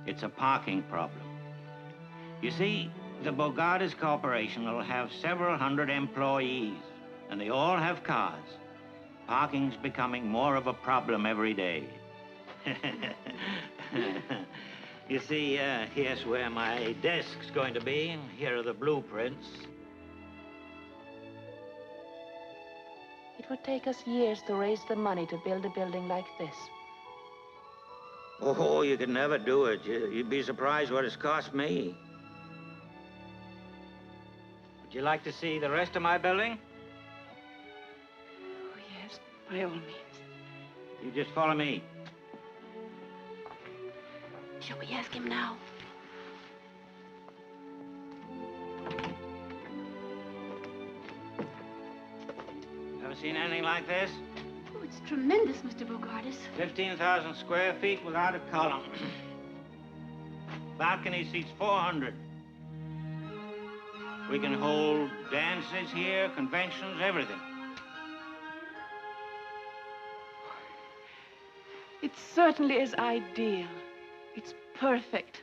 F: It's a parking problem. You see, the Bogartis Corporation will have several hundred employees, and they all have cars. Parking's becoming more of a problem every day. You see, here's where my desk's going to be. Here are the blueprints.
E: It would take us years to raise the money to build a building like this.
F: Oh, you could never do it. You'd be surprised what it's cost me. Would you like to see the rest of my building?
E: Oh, yes, by all means.
F: You just follow me.
C: Shall we ask him now?
F: Ever seen anything like this?
C: Oh, it's tremendous, Mr. Bogartis.
F: 15,000 square feet without a column. Balcony seats 400. We can hold dances here, conventions, everything.
E: It certainly is ideal. It's perfect.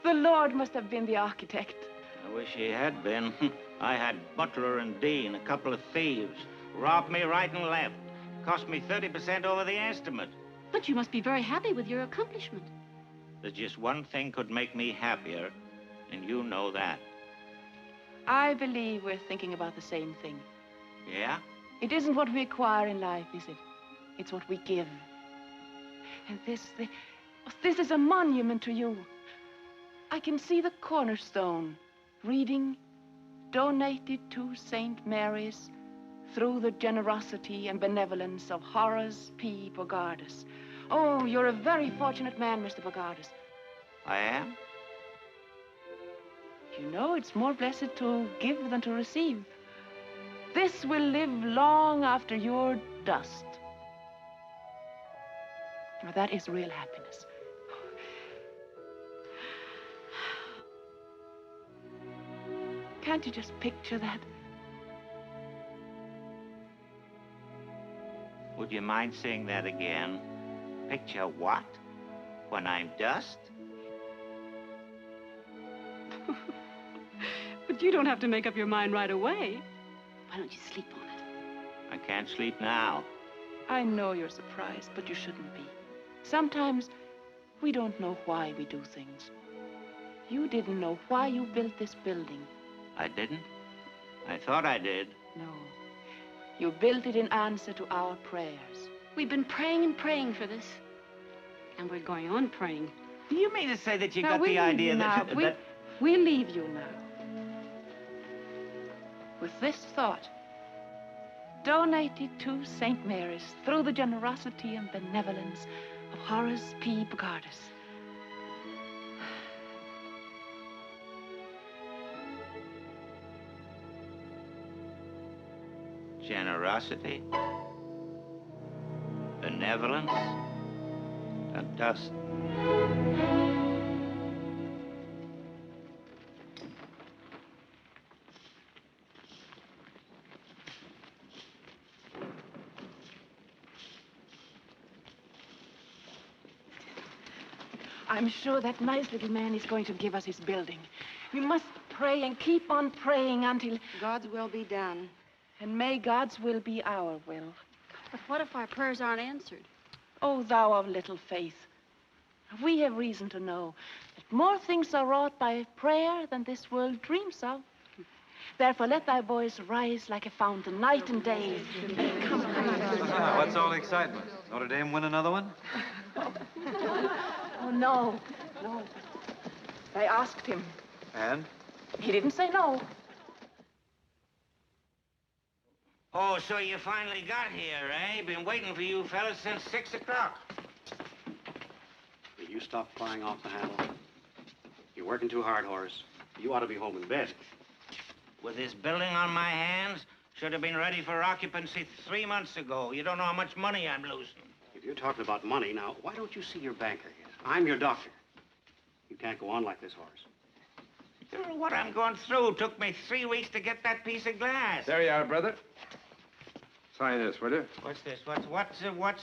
E: The Lord must have been the architect.
F: I wish he had been. I had Butler and Dean, a couple of thieves. Robbed me right and left. Cost me 30% over the estimate.
C: But you must be very happy with your accomplishment.
F: There's just one thing could make me happier, and you know that.
E: I believe we're thinking about the same thing.
F: Yeah?
E: It isn't what we acquire in life, is it? It's what we give. And this is a monument to you. I can see the cornerstone reading, donated to St. Mary's through the generosity and benevolence of Horace P. Bogartis. Oh, you're a very fortunate man, Mr. Bogartis.
F: I am?
E: You know, it's more blessed to give than to receive. This will live long after you're dust. Now, that is real happiness. Can't you just picture that?
F: Would you mind saying that again? Picture what? When I'm dust?
C: But you don't have to make up your mind right away. Why don't you sleep on it?
F: I can't sleep now.
E: I know you're surprised, but you shouldn't be. Sometimes We don't know why we do things. You didn't know why you built this building.
F: I didn't. I thought I did.
E: No. You built it in answer to our prayers.
O: We've been praying and praying for this. And we're going on praying.
F: Do you mean to say that you
E: Now,
F: got
E: we'll
F: the
E: leave
F: idea
E: you now.
F: that...
E: We'll leave you now. With this thought, donated to St. Mary's through the generosity and benevolence of Horace P. Bogardus.
F: Generosity, benevolence, and dust.
E: I'm sure that nice little man is going to give us his building. We must pray and keep on praying until...
D: God's will be done.
E: And may God's will be our will.
O: But what if our prayers aren't answered?
E: O thou of little faith, we have reason to know that more things are wrought by prayer than this world dreams of. Therefore, let thy voice rise like a fountain, night and day. Come on.
H: What's all the excitement? Notre Dame win another one?
E: Oh, no. No. I asked him.
H: And?
E: He didn't say no.
F: Oh, so you finally got here, eh? Been waiting for you fellas since 6 o'clock.
I: Will you stop flying off the handle? You're working too hard, Horace. You ought to be home in bed.
F: With this building on my hands, should have been ready for occupancy 3 months ago. You don't know how much money I'm losing.
I: If you're talking about money now, why don't you see your banker here? I'm your doctor. You can't go on like this, Horace.
F: You know what I'm going through. Took me 3 weeks to get that piece of glass.
P: There you are, brother. Sign this, will you?
F: What's this? What's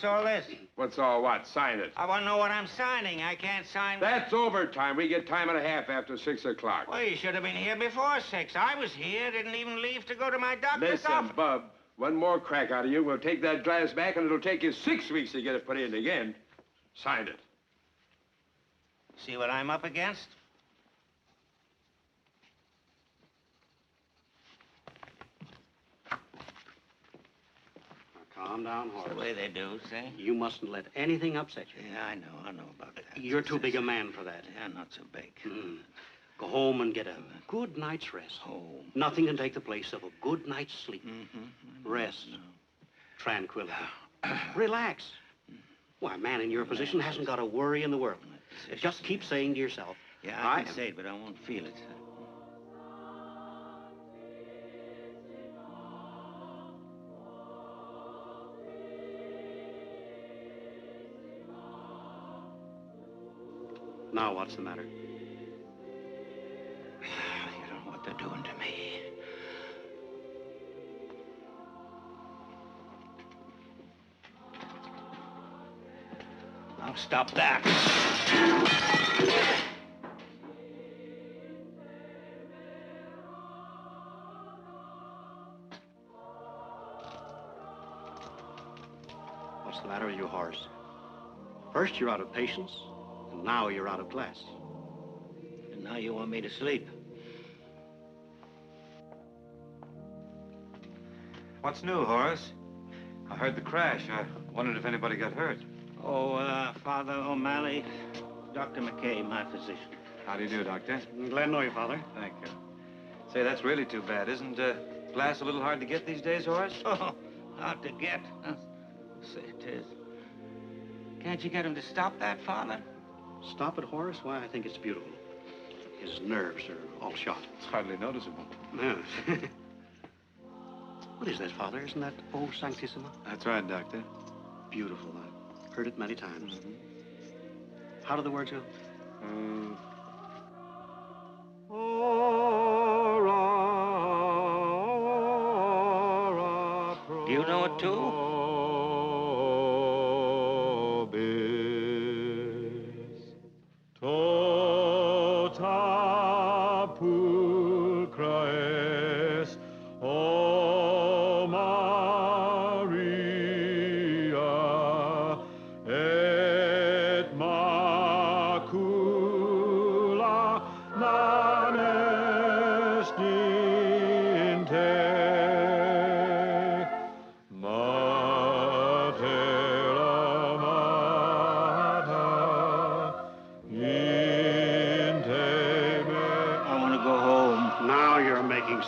F: all this?
P: What's all what? Sign it.
F: I want to know what I'm signing. I can't sign...
P: That's overtime. We get time and a half after 6 o'clock.
F: Well, you should have been here before 6. I was here, didn't even leave to go to my doctor's
P: Listen,
F: office.
P: Bub, one more crack out of you. We'll take that glass back, and it'll take you 6 weeks to get it put in again. Sign it.
F: See what I'm up against?
I: Calm down, Horace.
F: That's the way they do, see?
I: You mustn't let anything upset you.
F: Yeah, I know about that.
I: You're too big a man for that.
F: Yeah, not so big.
I: Go home and get a good night's rest.
F: Home.
I: Nothing can take the place of a good night's sleep. Rest. Tranquility. Relax. Why, a man in your position hasn't got a worry in the world. Just keep saying to yourself,
F: Yeah, I can say it, but I won't feel it.
I: Now what's the matter?
F: You don't know what they're doing to me. Now stop that.
I: What's the matter with you, Horace? First you're out of patience, and now you're out of class.
F: And now you want me to sleep.
H: What's new, Horace? I heard the crash. I wondered if anybody got hurt.
F: Oh, Father O'Malley, Dr. McCay, my physician.
H: How do you do, Doctor?
I: I'm glad to know you, Father.
H: Thank you. Say, that's really too bad. Isn't glass a little hard to get these days, Horace?
F: Oh, hard to get. Say it is. Can't you get him to stop that, Father?
I: Stop it, Horace? Why, I think it's beautiful. His nerves are all shot.
H: It's hardly noticeable.
I: Yeah. What is that, Father? Isn't that O Sanctissima?
H: That's right, Doctor.
I: Beautiful. I've heard it many times. How do the words go?
F: Do you know it, too?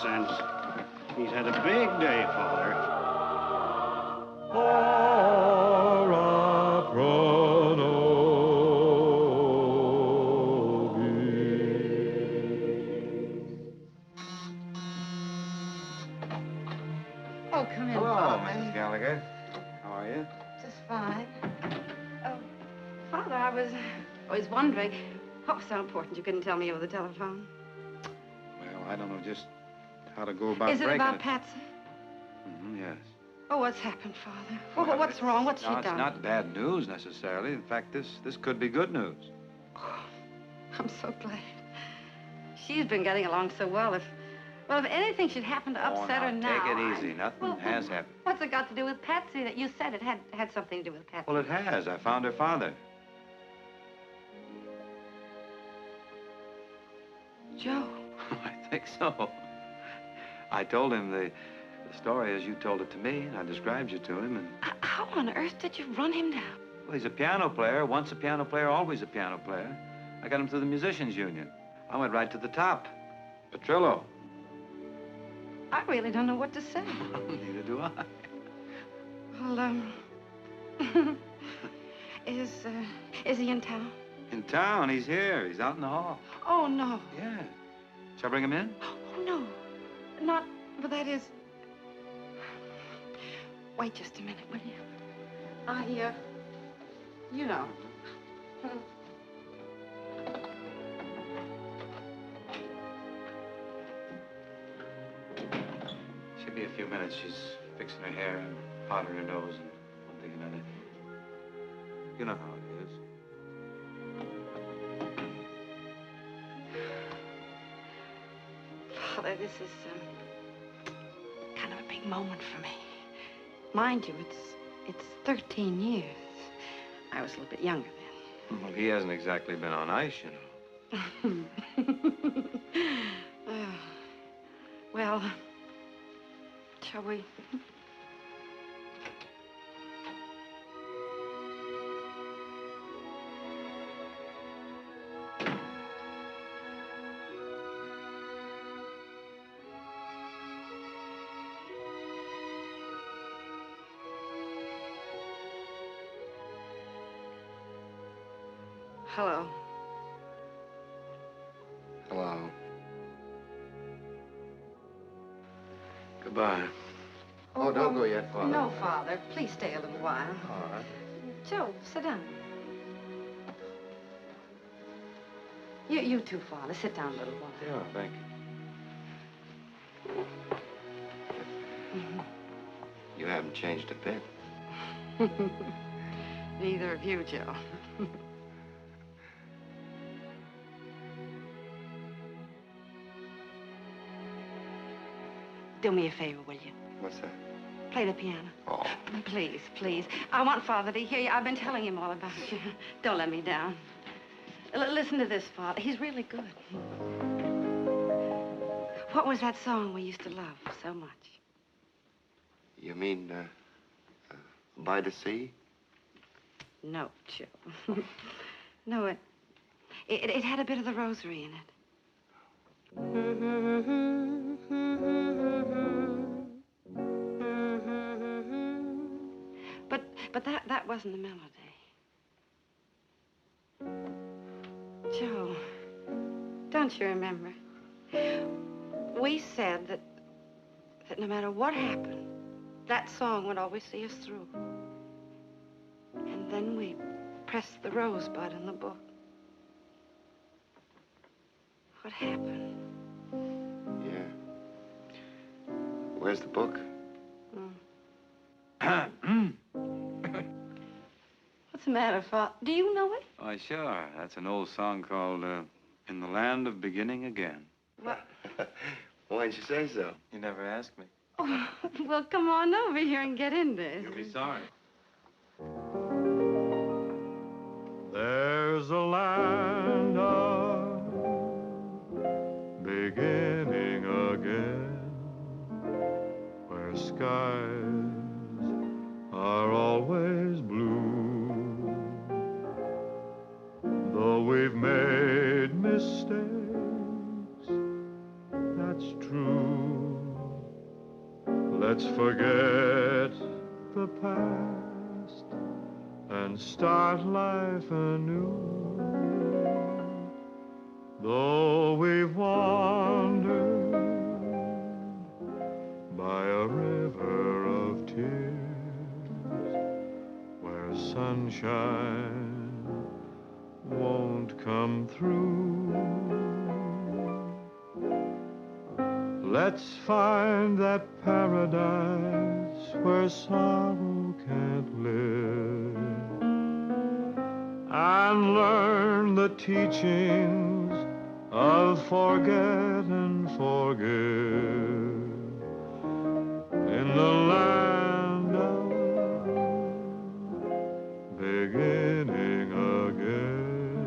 I: sense. He's had a big day, Father.
J: Ora pro
D: Oh, come in,
B: Hello,
D: Father.
B: Mrs. Gallagher. How are you?
D: Just fine. Oh, Father, I was always wondering. Oh, so important you couldn't tell me over the telephone.
B: Well, I don't know just how to go about
D: Is it
B: breaking
D: about Patsy?
B: Yes.
D: Oh, what's happened, Father? Well, what's wrong? What's she
B: No,
D: done?
B: it's not bad news, necessarily. In fact, this could be good news.
D: Oh, I'm so glad. She's been getting along so well. If anything should happen to upset her now...
B: Take it easy. Nothing has happened.
D: What's it got to do with Patsy? That you said it had something to do with Patsy.
B: Well, it has. I found her father.
D: Joe.
B: I think so. I told him the story as you told it to me, and I described you to him, and...
D: How on earth did you run him down?
B: Well, he's a piano player. Once a piano player, always a piano player. I got him through the Musicians Union. I went right to the top. Petrillo.
D: I really don't know what to say.
B: Neither do I.
D: Well, is he in town?
B: In town, he's here. He's out in the hall.
D: Oh, no.
B: Yeah. Shall I bring him in?
D: Oh, no. Not, but that is... Wait just a minute, will you? You know.
B: She'll be a few minutes. She's fixing her hair and powdering her nose and one thing and another. You know how it is.
D: Father, this is kind of a big moment for me. Mind you, it's 13 years. I was a little bit younger then.
B: Well, he hasn't exactly been on ice, you know.
D: Well, shall we? Hello.
B: Hello. Goodbye.
D: Oh,
B: don't go yet, Father.
D: No, Father. Please stay a little while.
B: All right.
D: Joe, sit down. You too, Father. Sit down a little while.
B: Yeah, thank you. You haven't changed a bit.
D: Neither of you, Joe. Do me a favor, will you?
B: What's that?
D: Play the piano.
B: Oh.
D: Please, please. I want Father to hear you. I've been telling him all about you. Don't let me down. Listen to this, Father. He's really good. What was that song we used to love so much?
Q: You mean, By the Sea?
D: No, Joe. No, it had a bit of the rosary in it. But that wasn't the melody. Joe, don't you remember? We said that no matter what happened, that song would always see us through. And then we pressed the rosebud in the book. What happened?
Q: Yeah. Where's the book?
D: What's the matter, Father? Do you know it?
B: Why, sure. That's an old song called In the Land of Beginning Again.
D: What?
Q: Why didn't you say so?
B: You never asked me.
D: Oh, well, come on over here and get in this.
B: You'll be sorry.
J: There's a land of beginning again, where skies are always blue. Though we've made mistakes, that's true. Let's forget the past and start life anew. Though we've wandered by a river of tears, where sunshine won't come through, let's find that paradise where sorrow can't live, and learn the teachings of forget and forgive in the land of beginning again,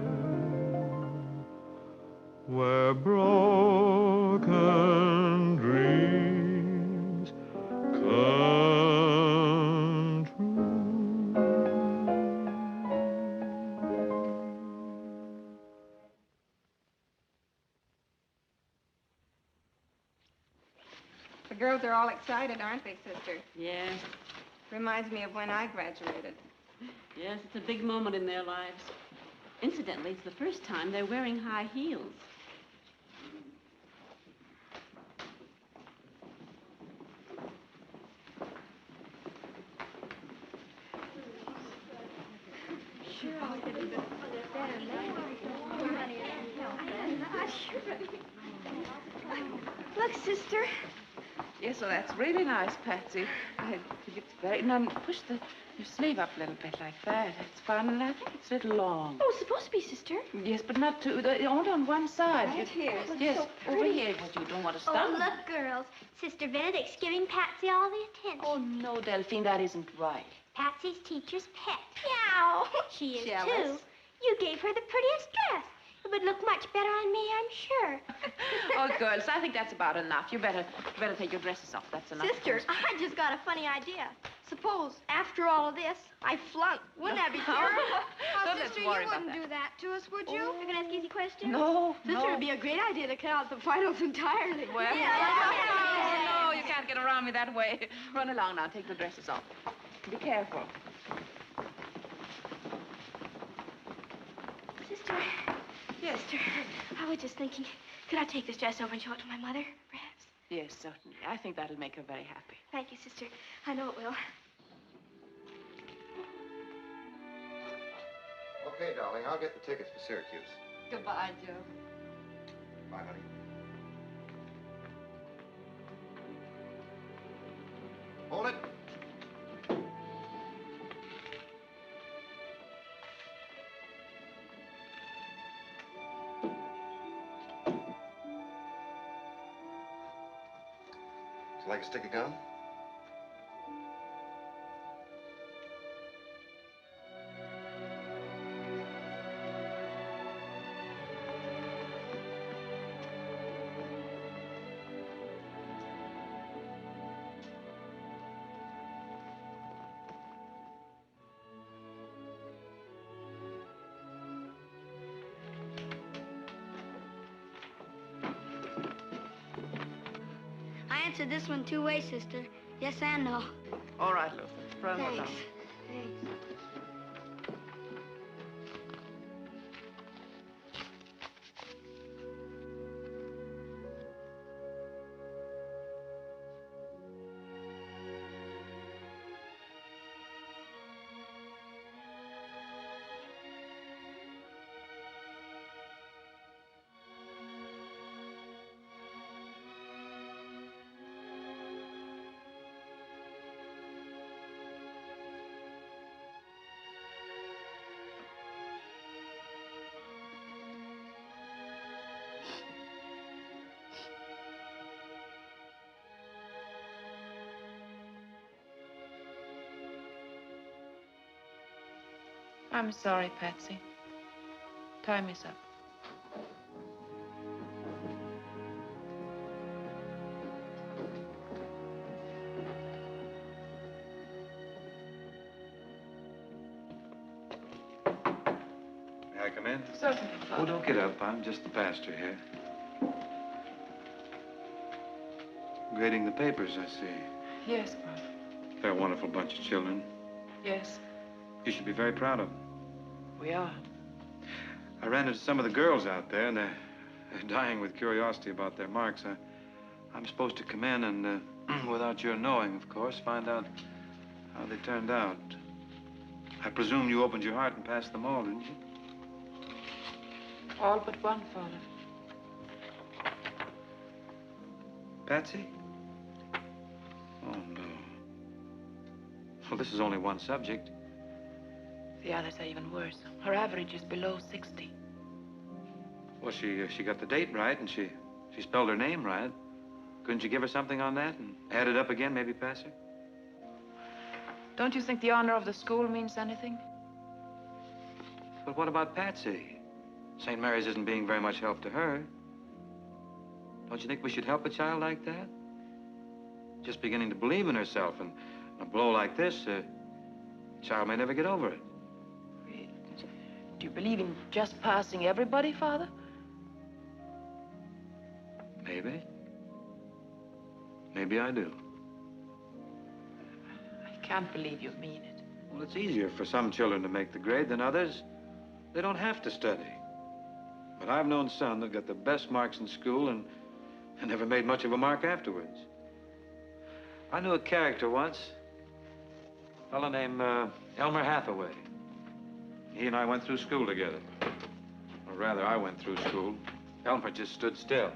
J: where broken dreams come true.
R: The girls are all excited, aren't they, sister?
O: Yes.
R: Reminds me of when I graduated.
O: Yes, it's a big moment in their lives. Incidentally, it's the first time they're wearing high heels.
R: Look, sister.
E: Yes, well, that's really nice, Patsy. I think it's very... Now, push your sleeve up a little bit like that. It's fine, and I think it's a little long.
G: Oh, it's supposed to be, sister.
E: Yes, but not too... Only on one side.
R: Right here.
E: Yes,
R: So
E: over here, but you don't want to
N: Oh,
E: stop.
N: look, girls. Sister Benedict's giving Patsy all the attention.
E: Oh, no, Delphine, that isn't right.
N: Patsy's teacher's pet. Meow. She is,
R: Jealous.
N: too. You gave her the prettiest dress. It would look much better on me, I'm sure.
E: Oh, girls, I think that's about enough. You better take your dresses off. That's enough.
M: Sister, I just got a funny idea. Suppose, after all of this, I flunk. Wouldn't that be terrible?
E: Don't let's
M: Sister,
E: worry
M: you
E: about
M: wouldn't do that to us, would you?
N: You're going to ask easy questions?
E: No,
M: Sister,
E: no.
M: it'd be a great idea to cut out the finals entirely.
E: Well, no, you can't get around me that way. Run along now. Take the dresses off. Be careful.
G: Sister.
E: Yes.
G: Sister, I was just thinking, could I take this dress over and show it to my mother, perhaps?
E: Yes, certainly. I think that'll make her very happy.
G: Thank you, sister. I know it will.
Q: Okay, darling, I'll get the tickets for Syracuse.
D: Goodbye, Joe.
Q: Bye, honey. Hold it. Would you like a stick of gum?
K: I answered this one 2 ways, sister. Yes and no.
E: All right, Luther. Run
K: Thanks.
E: along.
K: Thanks.
E: I'm sorry, Patsy. Time is up.
B: May I come in?
E: Certainly.
B: Oh, don't get up. I'm just the pastor here. Grading the papers, I see.
E: Yes, Father.
B: They're a wonderful bunch of children.
E: Yes,
B: You should be very proud of them.
E: we are.
B: I ran into some of the girls out there, and they're dying with curiosity about their marks. I'm supposed to come in and, without your knowing, of course, find out how they turned out. I presume you opened your heart and passed them all, didn't you?
E: All but one, Father.
B: Patsy? Oh, no. Well, this is only one subject.
E: The others are even worse. Her average is below 60.
B: Well, she got the date right, and she spelled her name right. Couldn't you give her something on that and add it up again, maybe pass her?
E: Don't you think the honor of the school means anything?
B: But what about Patsy? St. Mary's isn't being very much help to her. Don't you think we should help a child like that? Just beginning to believe in herself, and a blow like this, a child may never get over it.
E: Do you believe in just passing everybody, Father?
B: Maybe. Maybe I do.
E: I can't believe you mean it.
B: Well, it's easier for some children to make the grade than others. They don't have to study. But I've known some that got the best marks in school and never made much of a mark afterwards. I knew a character once, a fellow named Elmer Hathaway. He and I went through school together. Or rather, I went through school. Elmer just stood still.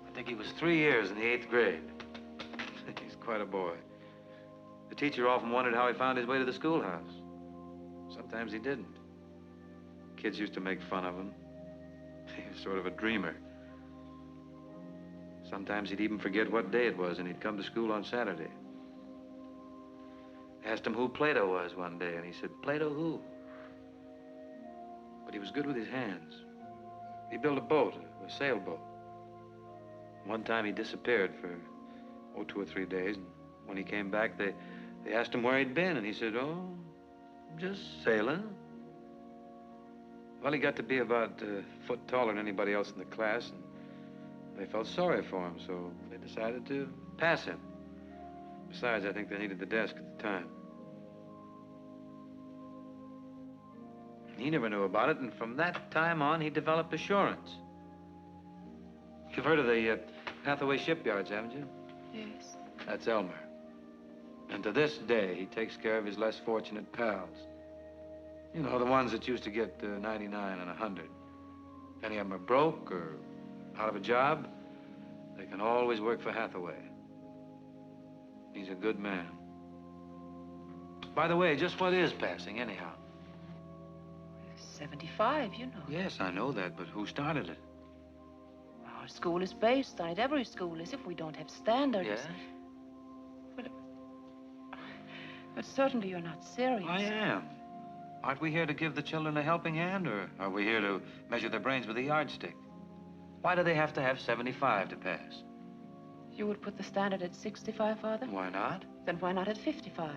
B: I think he was 3 years in the 8th grade. He's quite a boy. The teacher often wondered how he found his way to the schoolhouse. Sometimes he didn't. Kids used to make fun of him. He was sort of a dreamer. Sometimes he'd even forget what day it was, and he'd come to school on Saturday. Asked him who Plato was one day, and he said, "Plato who?" But he was good with his hands. He built a boat, a sailboat. One time he disappeared for, 2 or 3 days, and when he came back, they asked him where he'd been, and he said, "Oh, just sailing." Well, he got to be about a foot taller than anybody else in the class, and they felt sorry for him, so they decided to pass him. Besides, I think they needed the desk at the time. He never knew about it, and from that time on, he developed assurance. You've heard of the Hathaway shipyards, haven't you?
E: Yes.
B: That's Elmer. And to this day, he takes care of his less fortunate pals. You know, the ones that used to get 99 and 100. If any of them are broke or out of a job, they can always work for Hathaway. He's a good man. By the way, just what is passing, anyhow?
E: 75, you know.
B: Yes, I know that, but who started it?
E: Our school is based on it. Every school is if we don't have standards.
B: Yes?
E: But certainly you're not serious.
B: I am. Aren't we here to give the children a helping hand, or are we here to measure their brains with a yardstick? Why do they have to have 75 to pass?
E: You would put the standard at 65, Father?
B: Why not?
E: Then why not at 55?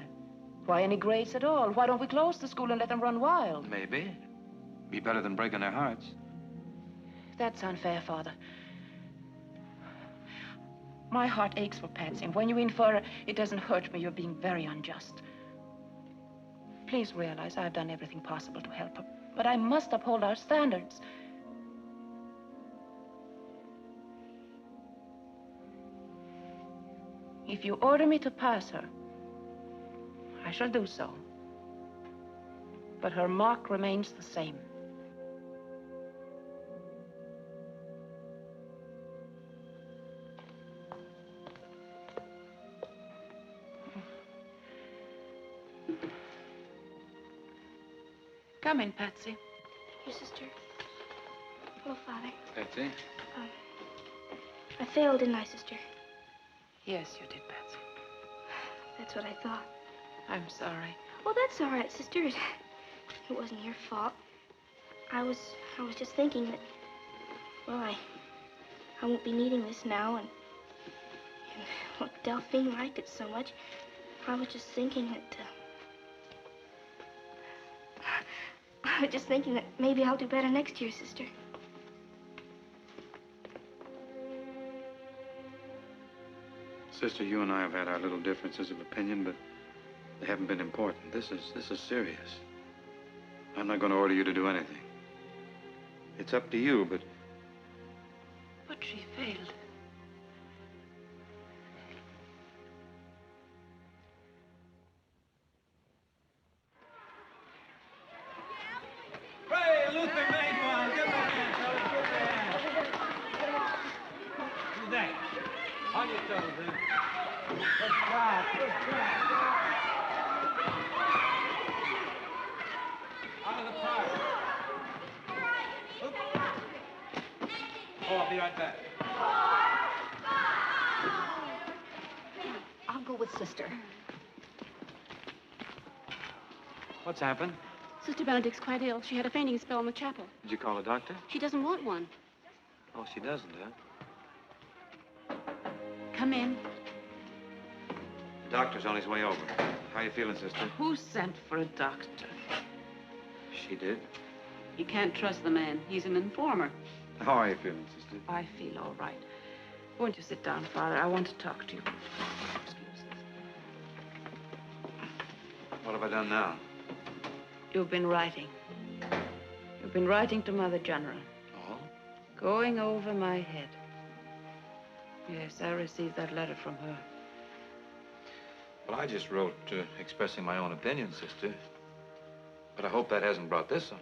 E: Why any grades at all? Why don't we close the school and let them run wild?
B: Maybe. Be better than breaking their hearts.
E: That's unfair, Father. My heart aches for Patsy, and when you infer it doesn't hurt me, you're being very unjust. Please realize I've done everything possible to help her, but I must uphold our standards. If you order me to pass her, I shall do so. But her mark remains the same. Come in, Patsy.
G: Your sister. Hello, Father.
B: Patsy?
G: I failed, didn't I, sister?
E: Yes, you did, Patsy.
G: That's what I thought.
E: I'm sorry.
G: Oh, that's all right, sister. It wasn't your fault. I was just thinking that, well, I won't be needing this now, and look, Delphine liked it so much. I was just thinking that maybe I'll do better next year, sister.
H: Sister, you and I have had our little differences of opinion, but they haven't been important. This is serious. I'm not going to order you to do anything. It's up to you, but...
E: But she failed.
L: Hey, Luther made one. Give him a hand, fellas. Give him a hand. Do that. On your toes, then. Good job. Good job. Out of the park. Oop. Oh, I'll be right back.
C: I'll go with Sister.
H: What's happened?
O: Sister Benedict's quite ill. She had a fainting spell in the chapel.
H: Did you call a doctor?
O: She doesn't want one.
H: Oh, she doesn't, huh?
E: Come in.
B: The doctor's on his way over. How you feeling, sister?
E: Who sent for a doctor?
B: She did.
O: You can't trust the man. He's an informer.
B: How are you feeling, sister?
E: I feel all right. Won't you sit down, Father? I want to talk to you. Excuse me.
B: What have I done now?
E: You've been writing. You've been writing to Mother General.
B: Oh?
E: Going over my head. Yes, I received that letter from her.
B: Well, I just wrote expressing my own opinion, sister. But I hope that hasn't brought this on.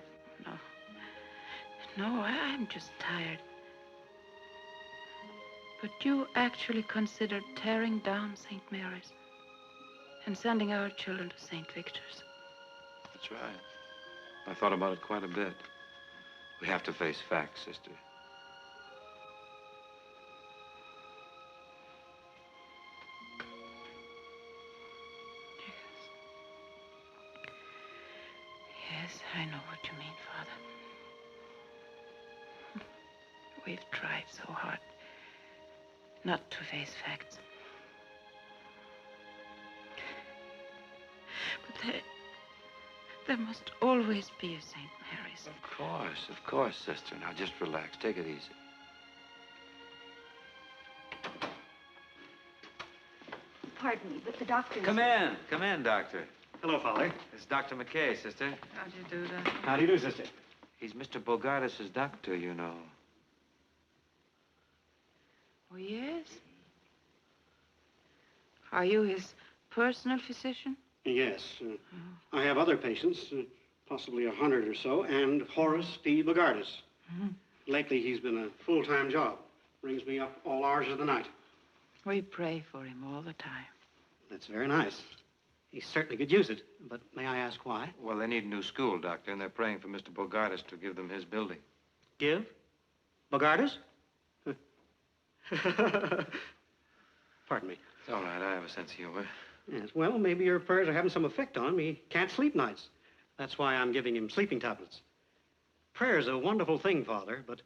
E: No, I'm just tired. But you actually considered tearing down St. Mary's and sending our children to St. Victor's.
B: That's right. I thought about it quite a bit. We have to face facts, sister.
E: Yes, I know what you mean, Father. We've tried so hard not to face facts. But there must always be a St. Mary's.
B: Of course, sister. Now, just relax. Take it easy.
C: Pardon me, but the doctor...
B: Come in. Come in, doctor.
I: Hello, Father.
B: It's Dr. McCay, sister.
E: How do you do that?
I: How do you do, sister?
B: He's Mr. Bogardus' doctor, you know.
E: Oh, yes? Are you his personal physician?
I: Yes. I have other patients, possibly 100 or so, and Horace P. Bogardus. Lately, he's been a full-time job. Brings me up all hours of the night.
E: We pray for him all the time.
I: That's very nice. He certainly could use it, but may I ask why?
B: Well, they need a new school, doctor, and they're praying for Mr. Bogardus to give them his building.
I: Give? Bogardus? Pardon me.
B: It's all right. I have a sense of humor.
I: Yes, well, maybe your prayers are having some effect on him. He can't sleep nights. That's why I'm giving him sleeping tablets. Prayer's a wonderful thing, Father, but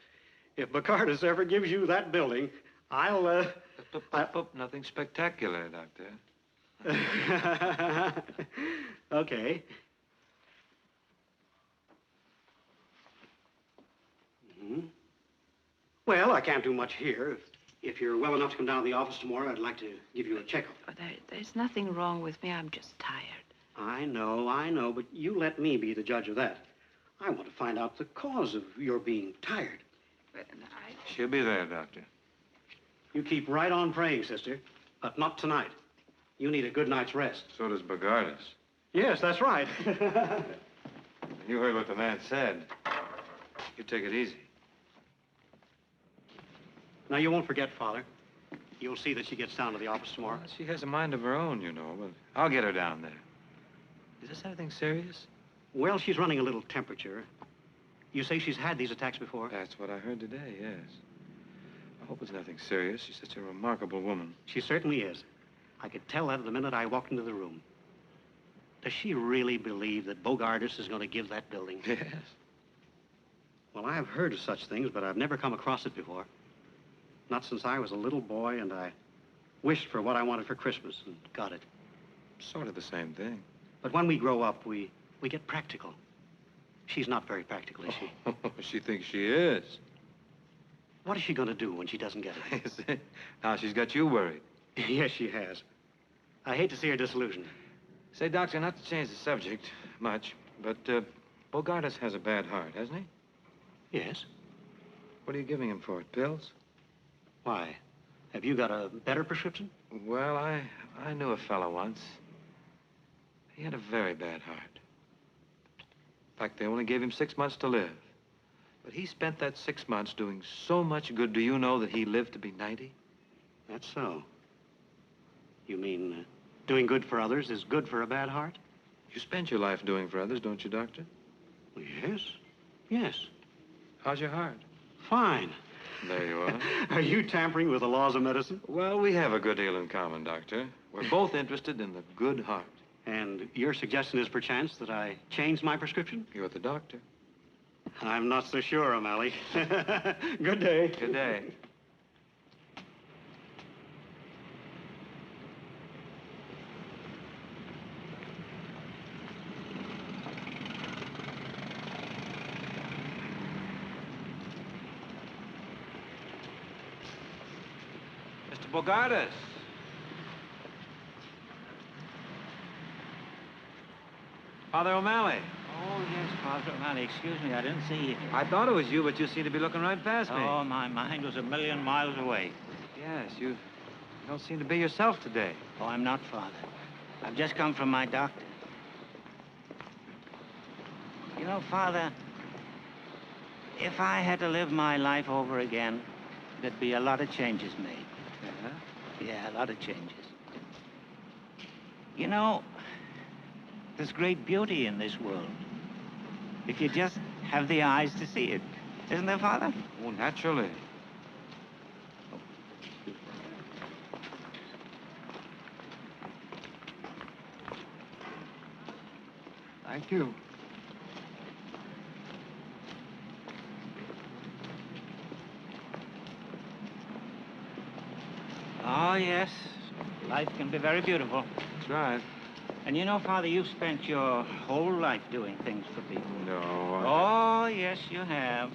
I: if Bogardus ever gives you that building, I'll,
B: Nothing spectacular, doctor.
I: Okay. Well, I can't do much here. If you're well enough to come down to the office tomorrow, I'd like to give you a checkup.
E: There's nothing wrong with me. I'm just tired.
I: I know, but you let me be the judge of that. I want to find out the cause of your being tired.
E: But
B: She'll be there, doctor.
I: You keep right on praying, sister, but not tonight. You need a good night's rest.
B: So does Bogardus.
I: Yes, that's right.
B: You heard what the man said. You take it easy.
I: Now, you won't forget, Father. You'll see that she gets down to the office tomorrow.
B: Well, she has a mind of her own, you know, but I'll get her down there. Is this anything serious?
I: Well, she's running a little temperature. You say she's had these attacks before?
B: That's what I heard today, yes. I hope it's nothing serious. She's such a remarkable woman.
I: She certainly is. I could tell that the minute I walked into the room. Does she really believe that Bogardus is going to give that building?
B: Yes.
I: Well, I've heard of such things, but I've never come across it before. Not since I was a little boy, and I wished for what I wanted for Christmas and got it.
B: Sort of the same thing.
I: But when we grow up, we get practical. She's not very practical, is she?
B: She thinks she is.
I: What is she going to do when she doesn't get it?
B: Now she's got you worried.
I: Yes, she has. I hate to see her disillusioned.
B: Say, Doctor, not to change the subject much, but Bogardus has a bad heart, hasn't he?
I: Yes.
B: What are you giving him for it? Pills?
I: Why? Have you got a better prescription?
B: Well, I knew a fellow once. He had a very bad heart. In fact, they only gave him 6 months to live. But he spent that 6 months doing so much good. Do you know that he lived to be 90?
I: That's so. You mean doing good for others is good for a bad heart?
B: You spend your life doing for others, don't you, Doctor?
I: Yes. Yes.
B: How's your heart?
I: Fine.
B: There you are.
I: Are you tampering with the laws of medicine?
B: Well, we have a good deal in common, Doctor. We're both interested in the good heart.
I: And your suggestion is perchance that I change my prescription?
B: You're the doctor.
I: I'm not so sure, O'Malley. Good day.
B: Good day. Mr. Bogardus. Father O'Malley.
F: Oh, yes, Father O'Malley. Excuse me, I didn't see you.
B: I thought it was you, but you seem to be looking right past me.
F: Oh, my mind was a million miles away.
B: Yes, you don't seem to be yourself today.
F: Oh, I'm not, Father. I've just come from my doctor. You know, Father, if I had to live my life over again, there'd be a lot of changes made. Yeah, a lot of changes. You know, there's great beauty in this world. If you just have the eyes to see it. Isn't there, Father?
B: Oh, naturally.
H: Thank you.
F: Oh, yes. Life can be very beautiful.
B: That's right.
F: And you know, Father, you've spent your whole life doing things for people.
B: No.
F: Oh, yes, you have.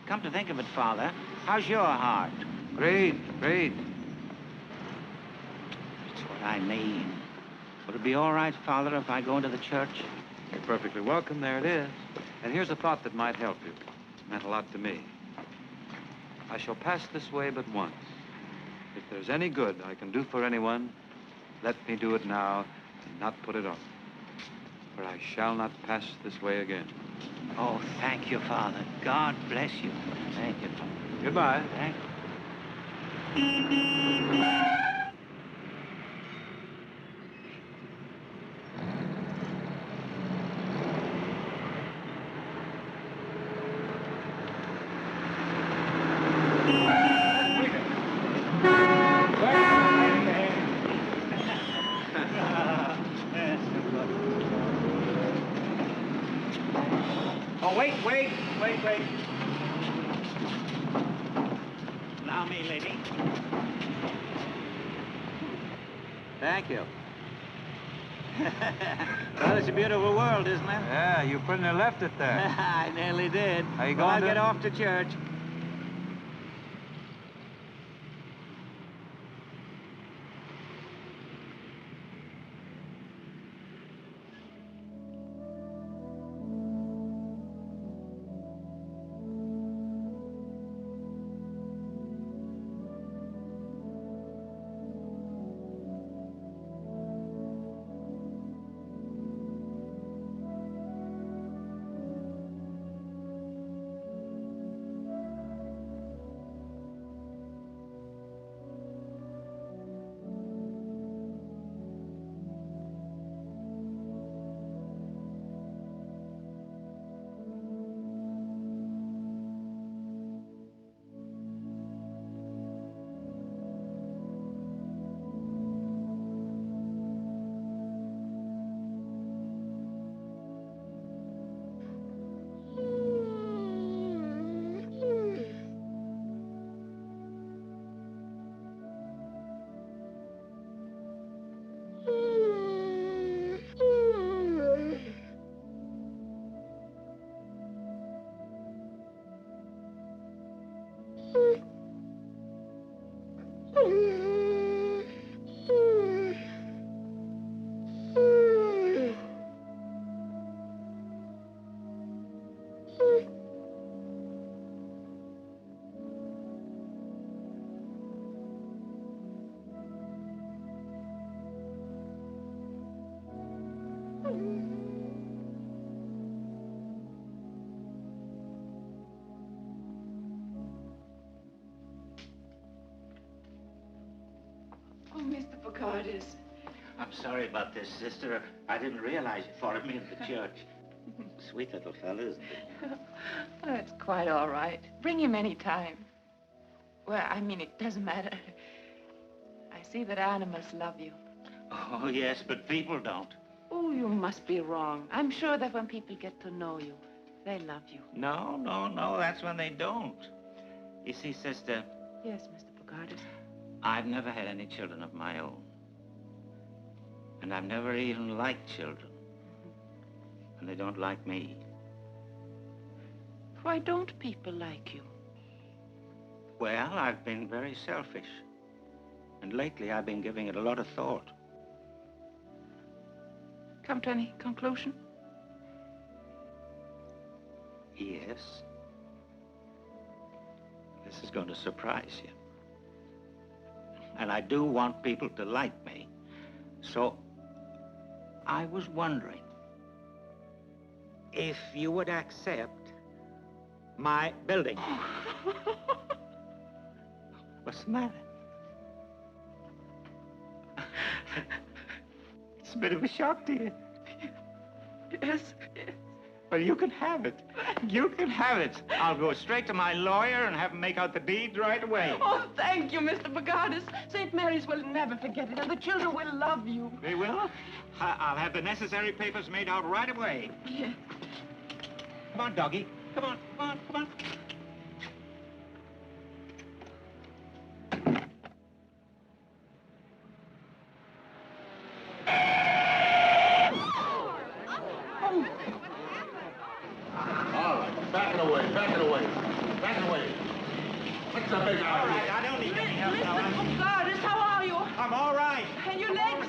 F: Come to think of it, Father, how's your heart?
B: Great, great.
F: That's what I mean. Would it be all right, Father, if I go into the church?
B: You're perfectly welcome. There it is. And here's a thought that might help you. It meant a lot to me. I shall pass this way but once. If there's any good I can do for anyone, let me do it now and not put it off. For I shall not pass this way again.
F: Oh, thank you, Father. God bless you. Thank you.
B: Goodbye.
F: Thank you.
I: Oh, wait.
F: Allow me, lady. Thank you. Well, it's a beautiful world, isn't it?
B: Yeah, you pretty near left it there.
F: I nearly did.
B: Are you
F: Well, I'll
B: going to...
F: get off to church.
E: Mr. Bogardus.
F: I'm sorry about this, sister. I didn't realize you followed me into church. Sweet little fella, isn't he?
E: That's quite all right. Bring him any time. Well, I mean, it doesn't matter. I see that animals love you.
F: Oh, yes, but people don't.
E: Oh, you must be wrong. I'm sure that when people get to know you, they love you.
F: No, that's when they don't. You see, sister,
E: Yes, Mr. Bogardus.
F: I've never had any children of my own. And I've never even liked children. And they don't like me.
E: Why don't people like you?
F: Well, I've been very selfish. And lately I've been giving it a lot of thought.
E: Come to any conclusion?
F: Yes. This is going to surprise you. And I do want people to like me. So I was wondering if you would accept my building. What's the matter? It's a bit of a shock to you.
E: Yes.
F: Well, you can have it. You can have it. I'll go straight to my lawyer and have him make out the deed right away.
E: Oh, thank you, Mr. Bogardus. St. Mary's will never forget it, and the children will love you.
F: They will? I'll have the necessary papers made out right away.
E: Yeah.
F: Come on, doggy. Come on, come on, come on.
P: All right, back it away, back it away, back it away. What's the big
F: All right, I don't need any help now.
E: Mr. Bogardus, how are you?
F: I'm all right.
E: And your legs?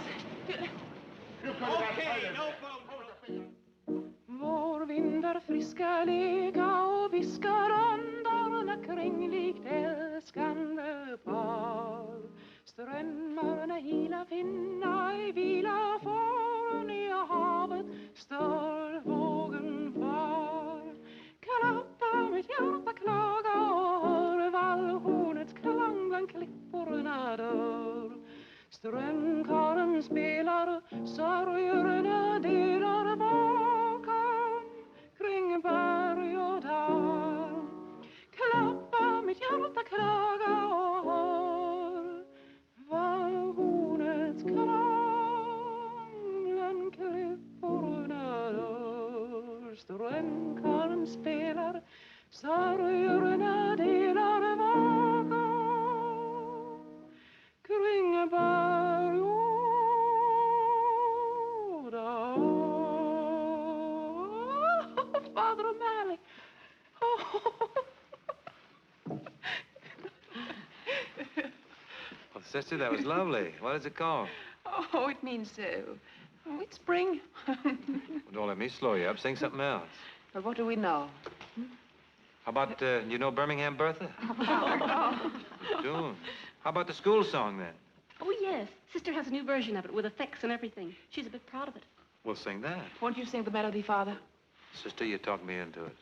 F: Okay, no problem.
E: Vår vindar friska lega och viskar andarna kring likt älskande par. Strömmarna hila finna i vila för nya havet stör vågen far. Klappa mitt hjärta klaga och hör vallhornets klang bland klipporna dör. Strömkaren spelar, sorgerna delar bakom kring berg och dal. Klappa mitt hjärta klaga och hör vallhornets klang bland klipporna dör. Strömkaren spelar, sorgerna delar bakom kring berg och dal. Father O'Malley.
B: Well, sister, that was lovely. What is it called?
E: Oh, it means, it's spring.
B: Well, don't let me slow you up. Sing something else.
E: But what do we know?
B: How about, you know Birmingham Bertha?
E: Oh.
B: Tune. How about the school song, then?
O: Oh, yes. Sister has a new version of it with effects and everything. She's a bit proud of it.
B: We'll sing that.
E: Won't you sing the melody, Father?
B: Sister, you talked me into it.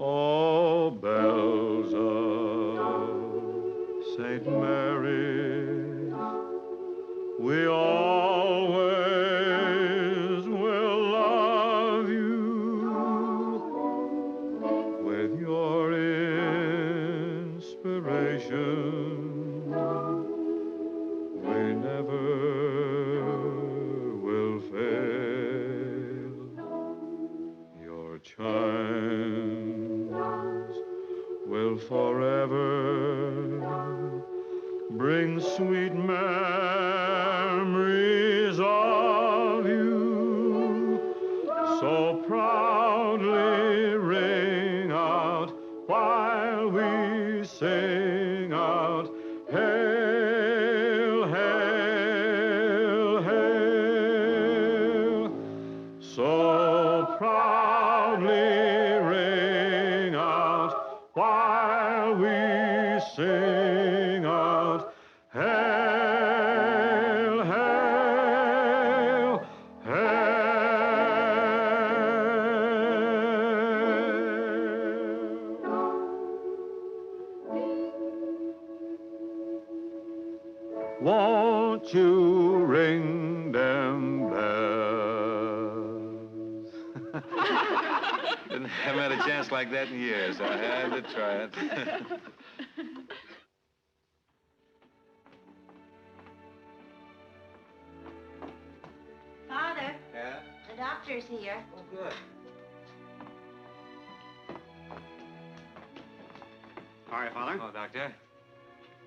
J: Oh, bells of St. Mary's, we always will love you with your inspiration. We never will fail. Your chimes will forever bring sweet memories of you. So proudly ring out while we sing out, hail, hail, hail. So proudly ring out while we Won't you ring them bells?
B: Haven't had a chance like that in years. I had to try it.
A: Father,
B: Yeah?
A: the doctor's here.
B: Oh, good.
I: All right, Father.
B: Oh, Doctor.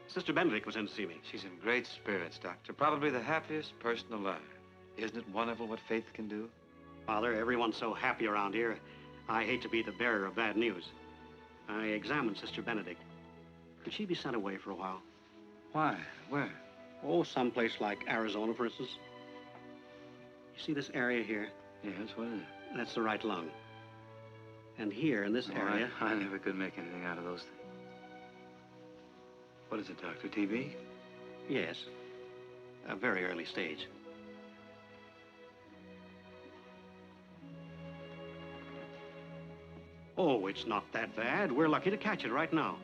I: Sister Benedict was in to see me.
B: She's in great spirits, Doctor. Probably the happiest person alive. Isn't it wonderful what faith can do?
I: Father, everyone's so happy around here. I hate to be the bearer of bad news. I examined Sister Benedict. Could she be sent away for a while?
B: Why? Where?
I: Oh, someplace like Arizona, for instance. You see this area here?
B: Yes, what is it?
I: That's the right lung. And here, in this area...
B: I never could make anything out of those things. What is it, Doctor? TB?
I: Yes. A very early stage. Oh, it's not that bad. We're lucky to catch it right now.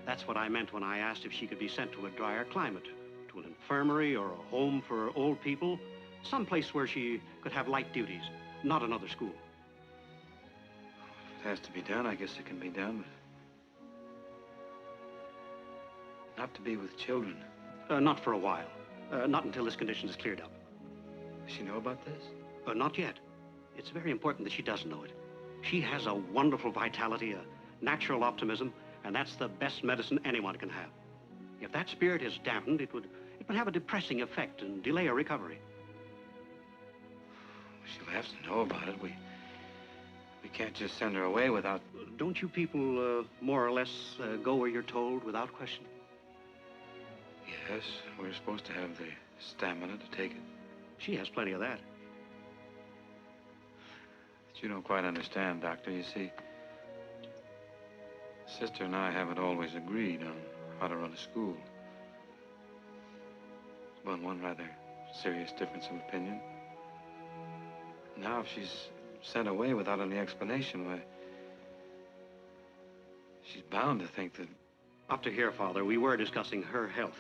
I: That's what I meant when I asked if she could be sent to a drier climate, to an infirmary or a home for old people, someplace where she could have light duties, not another school.
B: If it has to be done, I guess it can be done, but not to be with children.
I: Not for a while. Not until this condition is cleared up.
B: Does she know about this?
I: Not yet. It's very important that she does know it. She has a wonderful vitality, a natural optimism, and that's the best medicine anyone can have. If that spirit is dampened, it would have a depressing effect and delay her recovery.
B: She'll have to know about it. We can't just send her away without...
I: Don't you people more or less go where you're told without question?
B: Yes, we're supposed to have the stamina to take it.
I: She has plenty of that.
B: But you don't quite understand, Doctor. You see, Sister and I haven't always agreed on how to run a school. There's been one rather serious difference of opinion. Now, if she's sent away without any explanation, why, she's bound to think that...
I: Up to here, Father, we were discussing her health.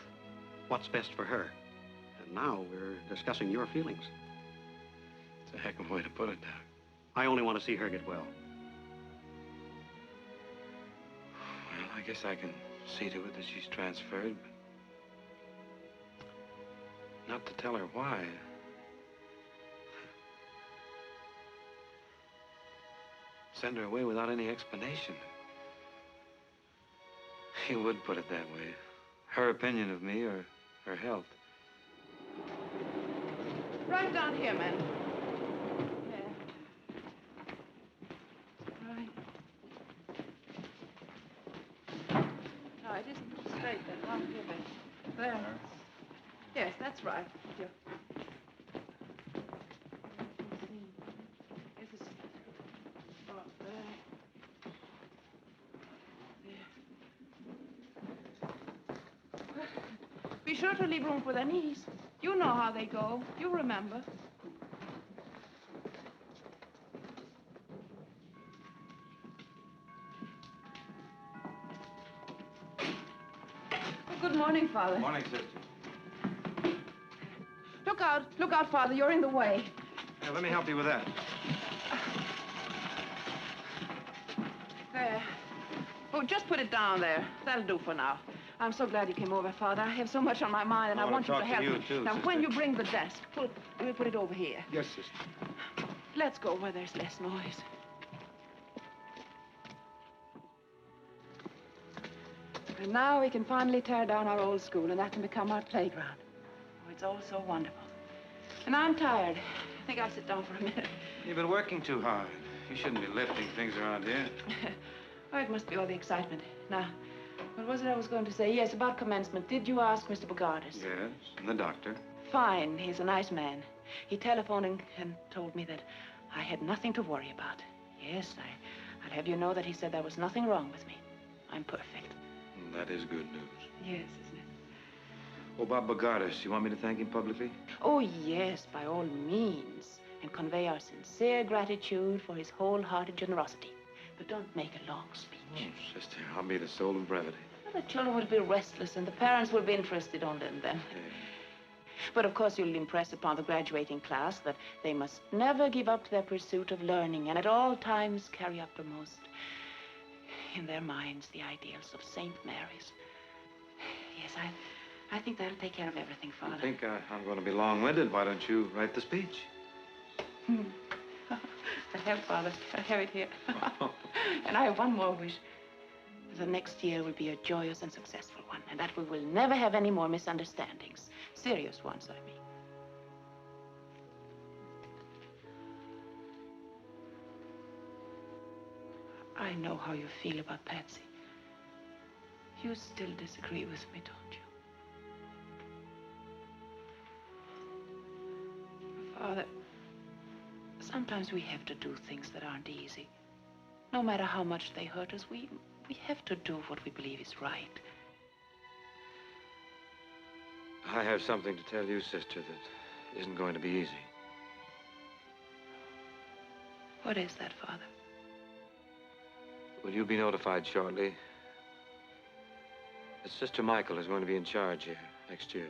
I: What's best for her. And now we're discussing your feelings.
B: It's a heck of a way to put it, Doc.
I: I only want to see her get well.
B: Well, I guess I can see to it that she's transferred, but not to tell her why. Send her away without any explanation. He would put it that way. Her opinion of me or her health.
E: Right down here, man. There. Right. No, it isn't straight then. Down here, then. There. Yes, that's right. Yes, it's... Oh, there. Be sure to leave room for their knees. You know how they go. You remember. Good morning, Father.
B: Morning, Sister.
E: Look out, Father. You're in the way.
B: Yeah, let me help you with that.
E: There. Oh, just put it down there. That'll do for now. I'm so glad you came over, Father. I have so much on my mind, and I want you to help me.
B: Too,
E: now,
B: Sister.
E: when you bring the desk, we'll put it over here.
B: Yes, Sister.
E: Let's go where there's less noise. And now we can finally tear down our old school, and that can become our playground. Oh, it's all so wonderful. And I'm tired. I think I'll sit down for a minute.
B: You've been working too hard. You shouldn't be lifting things around here.
E: Oh, it must be all the excitement. Now, what was it I was going to say? Yes, about commencement. Did you ask Mr. Bogardus?
B: Yes, and the doctor.
E: Fine. He's a nice man. He telephoned and told me that I had nothing to worry about. Yes, I'll have you know that he said there was nothing wrong with me. I'm perfect.
B: That is good news.
E: Yes, isn't it?
B: Oh, Bob Bogardus, you want me to thank him publicly?
E: Oh, yes, by all means. And convey our sincere gratitude for his wholehearted generosity. But don't make a long speech.
B: Oh, Sister, I'll be the soul of brevity.
E: Well, the children will be restless, and the parents will be interested only in them.
B: Yeah.
E: But of course you'll impress upon the graduating class that they must never give up their pursuit of learning and at all times carry uppermost in their minds the ideals of St. Mary's. Yes, I think that'll take care of everything, Father.
B: I think I'm going to be long-winded. Why don't you write the speech?
E: I have, Father. I have it here. And I have one more wish. The next year will be a joyous and successful one, and that we will never have any more misunderstandings. Serious ones, I mean. I know how you feel about Patsy. You still disagree with me, don't you? Father, sometimes we have to do things that aren't easy. No matter how much they hurt us, we have to do what we believe is right.
B: I have something to tell you, sister, that isn't going to be easy.
E: What is that, Father?
B: Will you be notified shortly? That Sister Michael is going to be in charge here next year.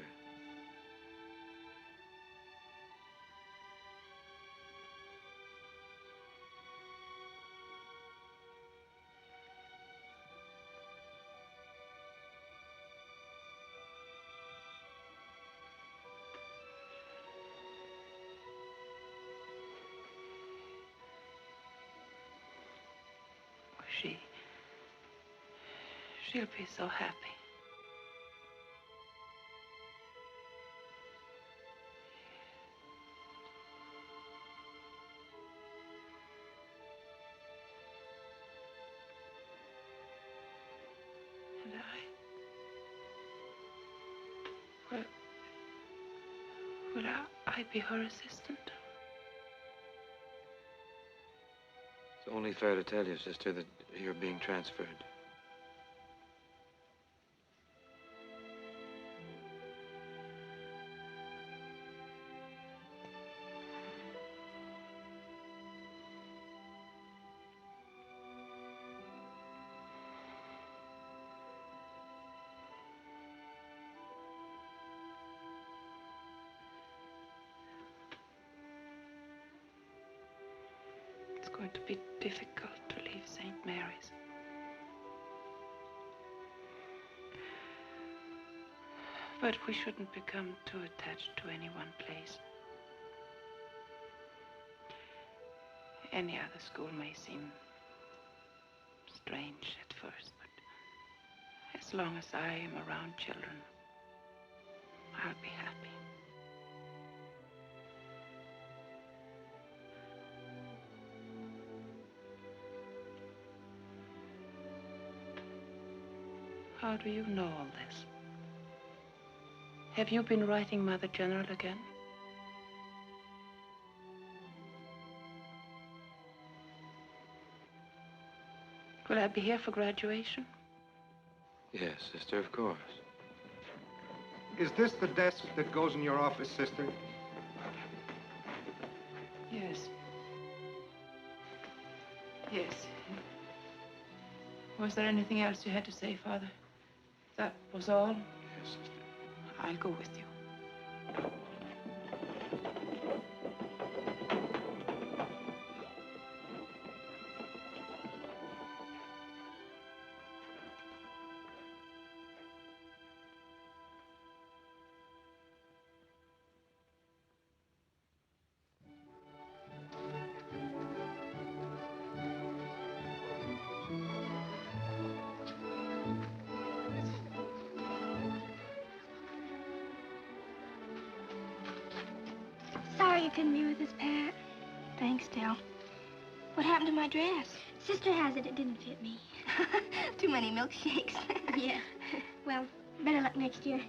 E: She'll be so happy. And will I be her assistant?
B: It's only fair to tell you, sister, that you're being transferred.
E: It's going to be difficult to leave St. Mary's. But we shouldn't become too attached to any one place. Any other school may seem strange at first, but as long as I am around children, I'll be happy. How do you know all this? Have you been writing Mother General again? Will I be here for graduation?
B: Yes, sister, of course.
S: Is this the desk that goes in your office, sister?
E: Yes. Yes. Was there anything else you had to say, Father? That was all?
B: Yes, sister.
E: I'll go with you.
N: Sorry you couldn't be with us, Pat.
G: Thanks, Del. What happened to my dress?
N: Sister has it. It didn't fit me.
G: Too many milkshakes.
N: Yeah. Well, better luck next year.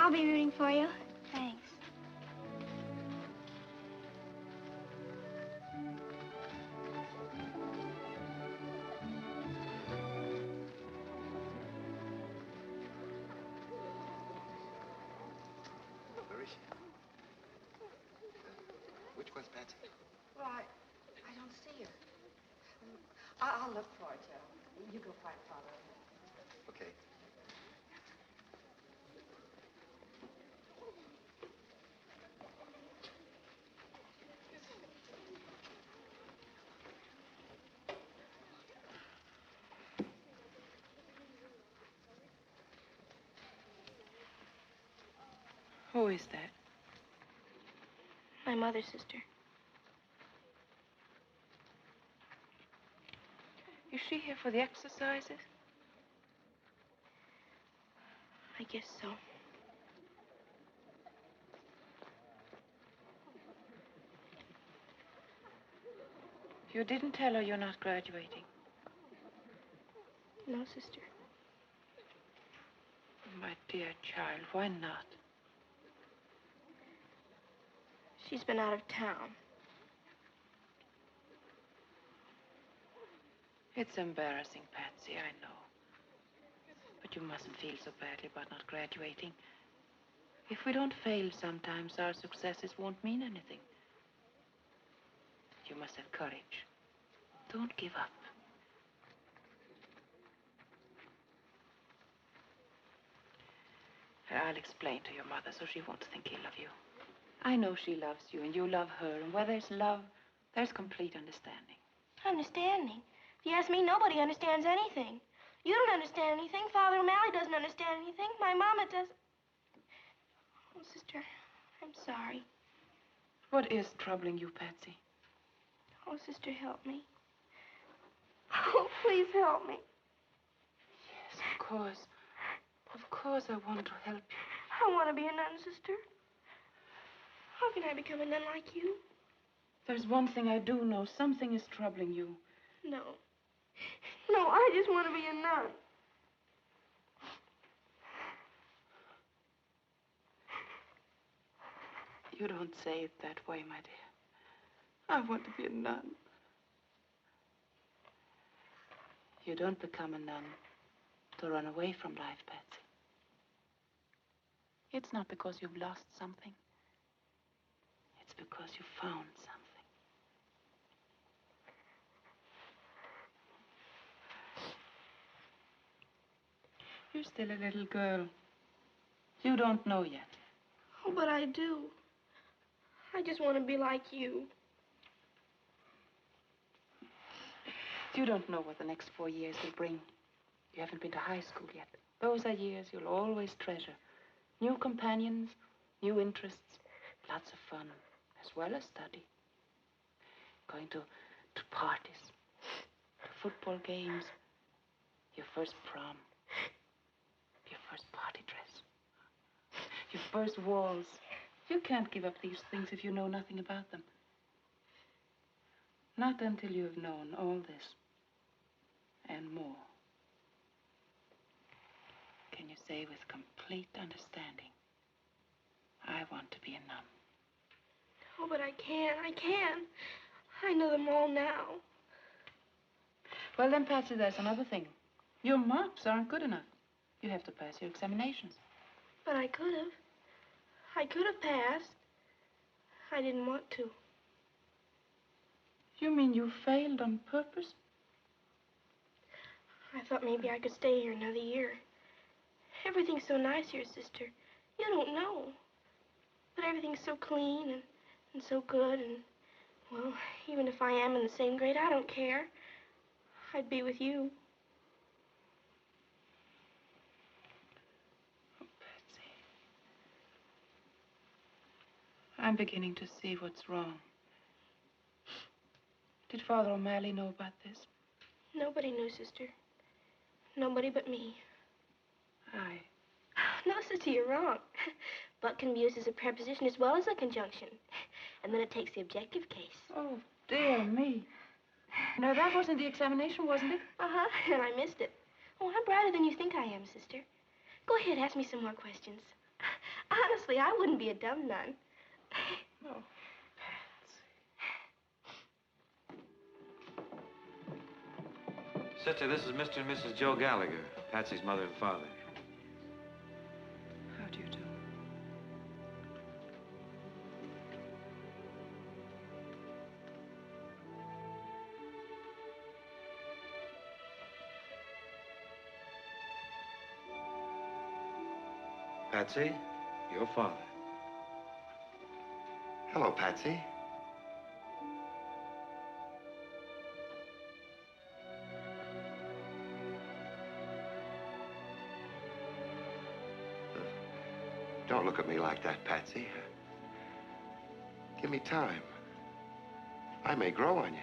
N: I'll be rooting for you.
G: Thanks.
Q: Where is she? Which one's Patsy?
D: Well, I don't see her. I'll look for her, Joe. You go find Father.
Q: Okay.
E: Who is that?
G: My mother's sister.
E: Is she here for the exercises?
G: I guess so.
E: You didn't tell her you're not graduating.
G: No, sister.
E: My dear child, why not?
G: She's been out of town.
E: It's embarrassing, Patsy, I know. But you mustn't feel so badly about not graduating. If we don't fail sometimes, our successes won't mean anything. You must have courage. Don't give up. I'll explain to your mother so she won't think ill of you. I know she loves you and you love her, and where there's love, there's complete understanding.
G: Understanding? If you ask me, nobody understands anything. You don't understand anything. Father O'Malley doesn't understand anything. My mama doesn't. Oh, sister, I'm sorry.
E: What is troubling you, Patsy?
G: Oh, sister, help me. Oh, please help me.
E: Yes, of course. Of course I want to help you.
G: I want to be a nun, sister. How can I become a nun like you?
E: There's one thing I do know. Something is troubling you.
G: No. No, I just want to be a nun.
E: You don't say it that way, my dear. I want to be a nun. You don't become a nun to run away from life, Patsy. It's not because you've lost something. It's because you found something. You're still a little girl. You don't know yet.
G: Oh, but I do. I just want to be like you.
E: You don't know what the next 4 years will bring. You haven't been to high school yet. Those are years you'll always treasure. New companions, new interests, lots of fun, as well as study. Going to parties, to football games, your first prom, your first party dress, your first waltz. You can't give up these things if you know nothing about them. Not until you have known all this and more. Can you say with complete understanding, I want to be a nun?
G: Oh, but I can't. I can't. I know them all now.
E: Well, then, Patsy, there's another thing. Your marks aren't good enough. You have to pass your examinations.
G: But I could have. I could have passed. I didn't want to.
E: You mean you failed on purpose?
G: I thought maybe I could stay here another year. Everything's so nice here, sister. You don't know. But everything's so clean and so good, and, well, even if I am in the same grade, I don't care. I'd be with you.
E: Oh, Patsy. I'm beginning to see what's wrong. Did Father O'Malley know about this?
G: Nobody knew, sister. Nobody but me. No, sister, you're wrong. But can be used as a preposition as well as a conjunction. And then it takes the objective case.
E: Oh, dear me. No, that wasn't the examination, wasn't it?
G: Uh-huh, and I missed it. Oh, I'm brighter than you think I am, sister. Go ahead, ask me some more questions. Honestly, I wouldn't be a dumb nun.
E: Oh, Patsy.
B: Sister, this is Mr. and Mrs. Joe Gallagher, Patsy's mother and father.
E: How do you do?
B: Patsy, your father.
Q: Hello, Patsy. Don't look at me like that, Patsy. Give me time. I may grow on you.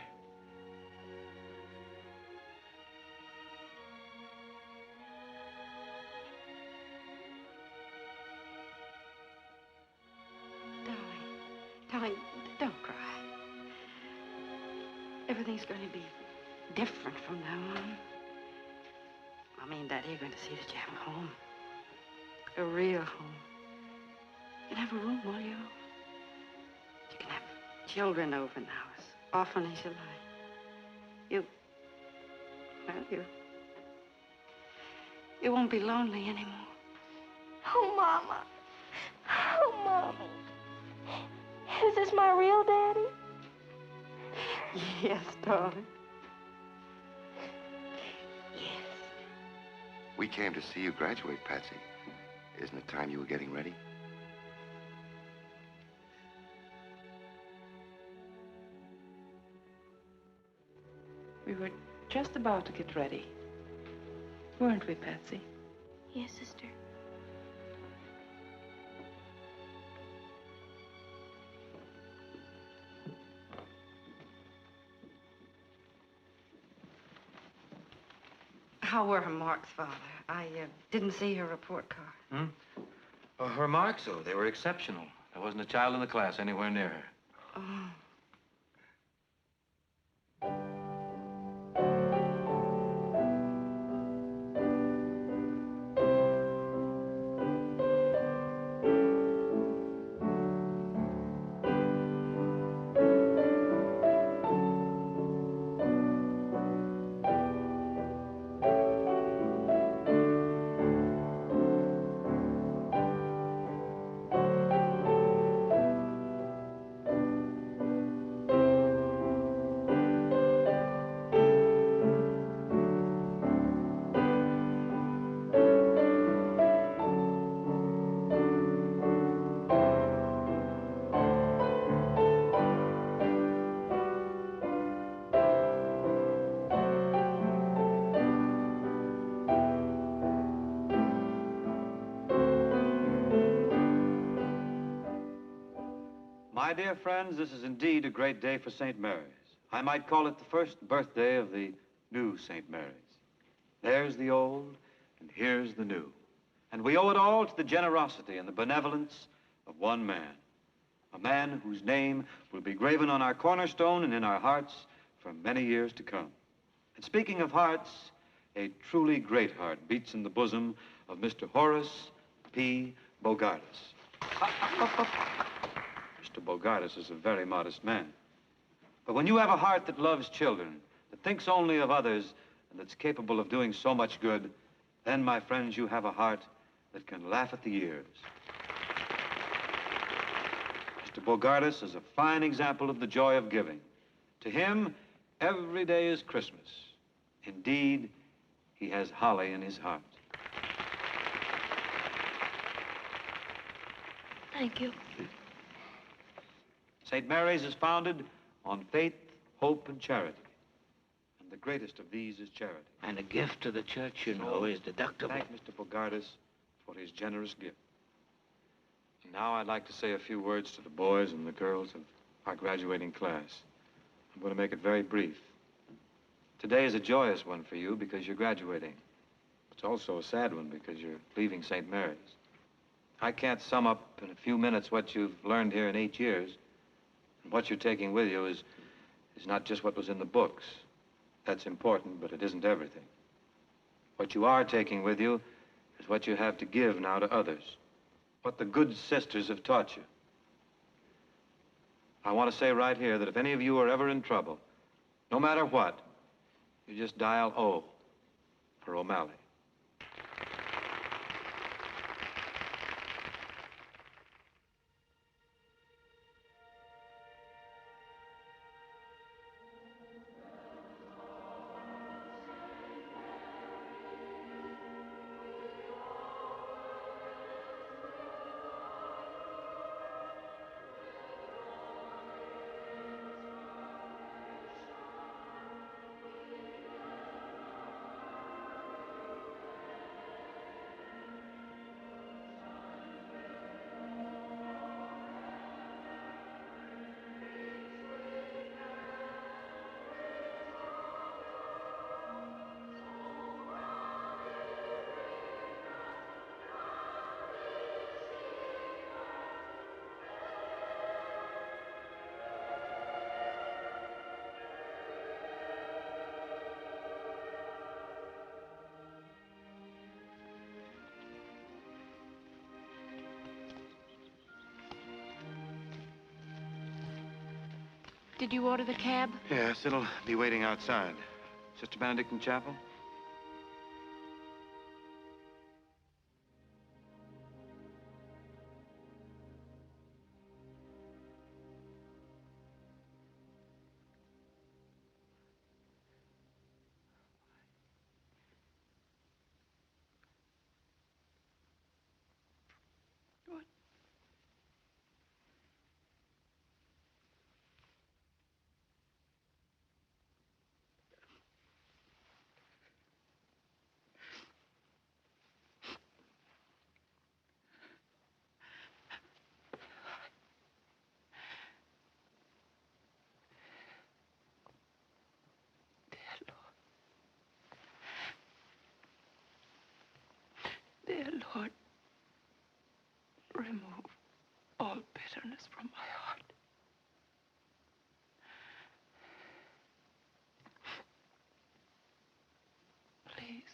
D: Darling, don't cry. Everything's going to be different from now on. Mommy and Daddy are going to see that you have a home. A real home. You can have a room, will you? You can have children over now as often as you like. You won't be lonely anymore.
N: Oh, Mama. Oh, Mommy. Is this my real daddy?
D: Yes, darling.
Q: We came to see you graduate, Patsy. Isn't it time you were getting ready?
E: We were just about to get ready. Weren't we, Patsy?
G: Yes, sister.
D: How were her marks, Father? I didn't see her report card.
B: Her marks, oh, they were exceptional. There wasn't a child in the class anywhere near her.
D: Oh.
B: My dear friends, this is indeed a great day for St. Mary's. I might call it the first birthday of the new St. Mary's. There's the old, and here's the new. And we owe it all to the generosity and the benevolence of one man. A man whose name will be graven on our cornerstone and in our hearts for many years to come. And speaking of hearts, a truly great heart beats in the bosom of Mr. Horace P. Bogardus. Mr. Bogardus is a very modest man. But when you have a heart that loves children, that thinks only of others, and that's capable of doing so much good, then, my friends, you have a heart that can laugh at the years. Mr. Bogardus is a fine example of the joy of giving. To him, every day is Christmas. Indeed, he has holly in his heart.
N: Thank you.
B: St. Mary's is founded on faith, hope, and charity. And the greatest of these is charity.
F: And a gift to the church, you know, is deductible.
B: Thank Mr. Bogardus for his generous gift. And now I'd like to say a few words to the boys and the girls of our graduating class. I'm going to make it very brief. Today is a joyous one for you because you're graduating. It's also a sad one because you're leaving St. Mary's. I can't sum up in a few minutes what you've learned here in 8 years. And what you're taking with you is not just what was in the books. That's important, but it isn't everything. What you are taking with you is what you have to give now to others. What the good sisters have taught you. I want to say right here that if any of you are ever in trouble, no matter what, you just dial O for O'Malley.
E: Did you order the cab?
B: Yes, it'll be waiting outside. Sister Benedict in chapel?
E: Dear Lord, remove all bitterness from my heart. Please,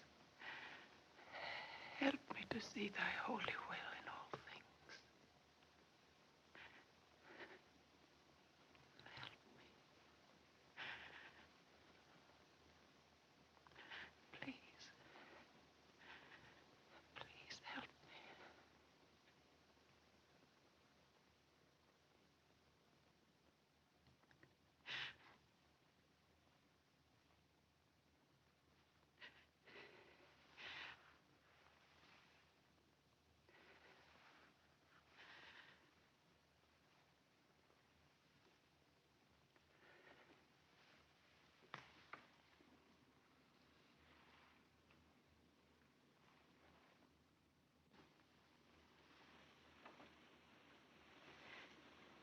E: help me to see thy holy will in all things. Help me. Please. Please help me.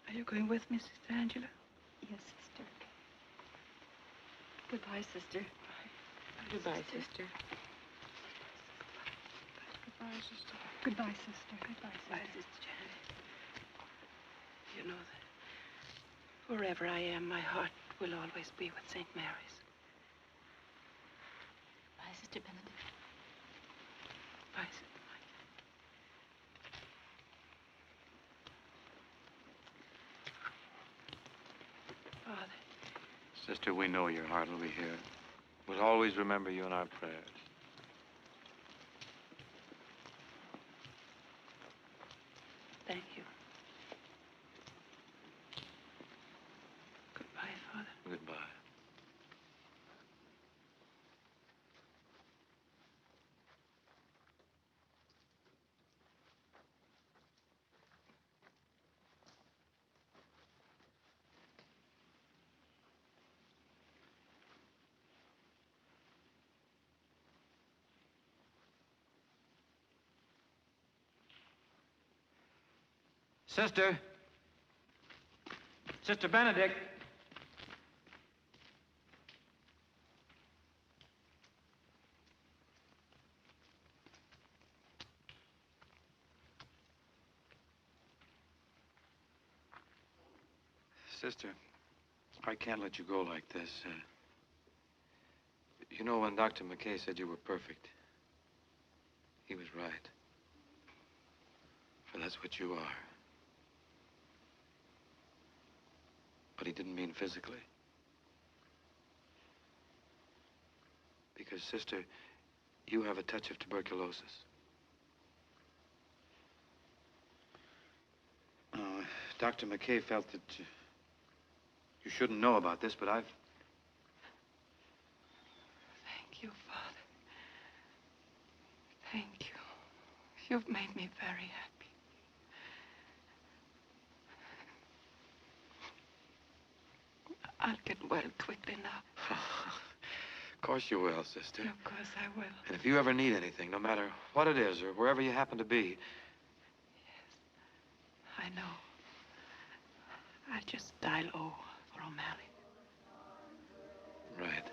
E: Are you going with me, Sister Angela?
D: Yes, sister. Goodbye, sister.
E: Goodbye, sister.
D: Goodbye, sister. Goodbye, sister. Goodbye, sister.
E: Bye, Sister Janet. You know that wherever I am, my heart will always be with St. Mary's.
O: Bye, Sister Benedict.
E: Bye, Sister. Father.
B: Sister, we know your heart will be here. We'll always remember you in our prayers.
E: Thank you. Goodbye, Father.
B: Goodbye. Sister. Sister Benedict. Sister, I can't let you go like this. You know, when Dr. McCay said you were perfect, he was right. For that's what you are. But he didn't mean physically. Because, sister, you have a touch of tuberculosis. Dr. McCay felt that you shouldn't know about this, but I've...
E: Thank you, Father. Thank you. You've made me very happy. I'll get well quickly now.
B: Of course you will, sister.
E: Of course I will.
B: And if you ever need anything, no matter what it is or wherever you happen to be...
E: I know. I'll just dial O for O'Malley.
B: Right.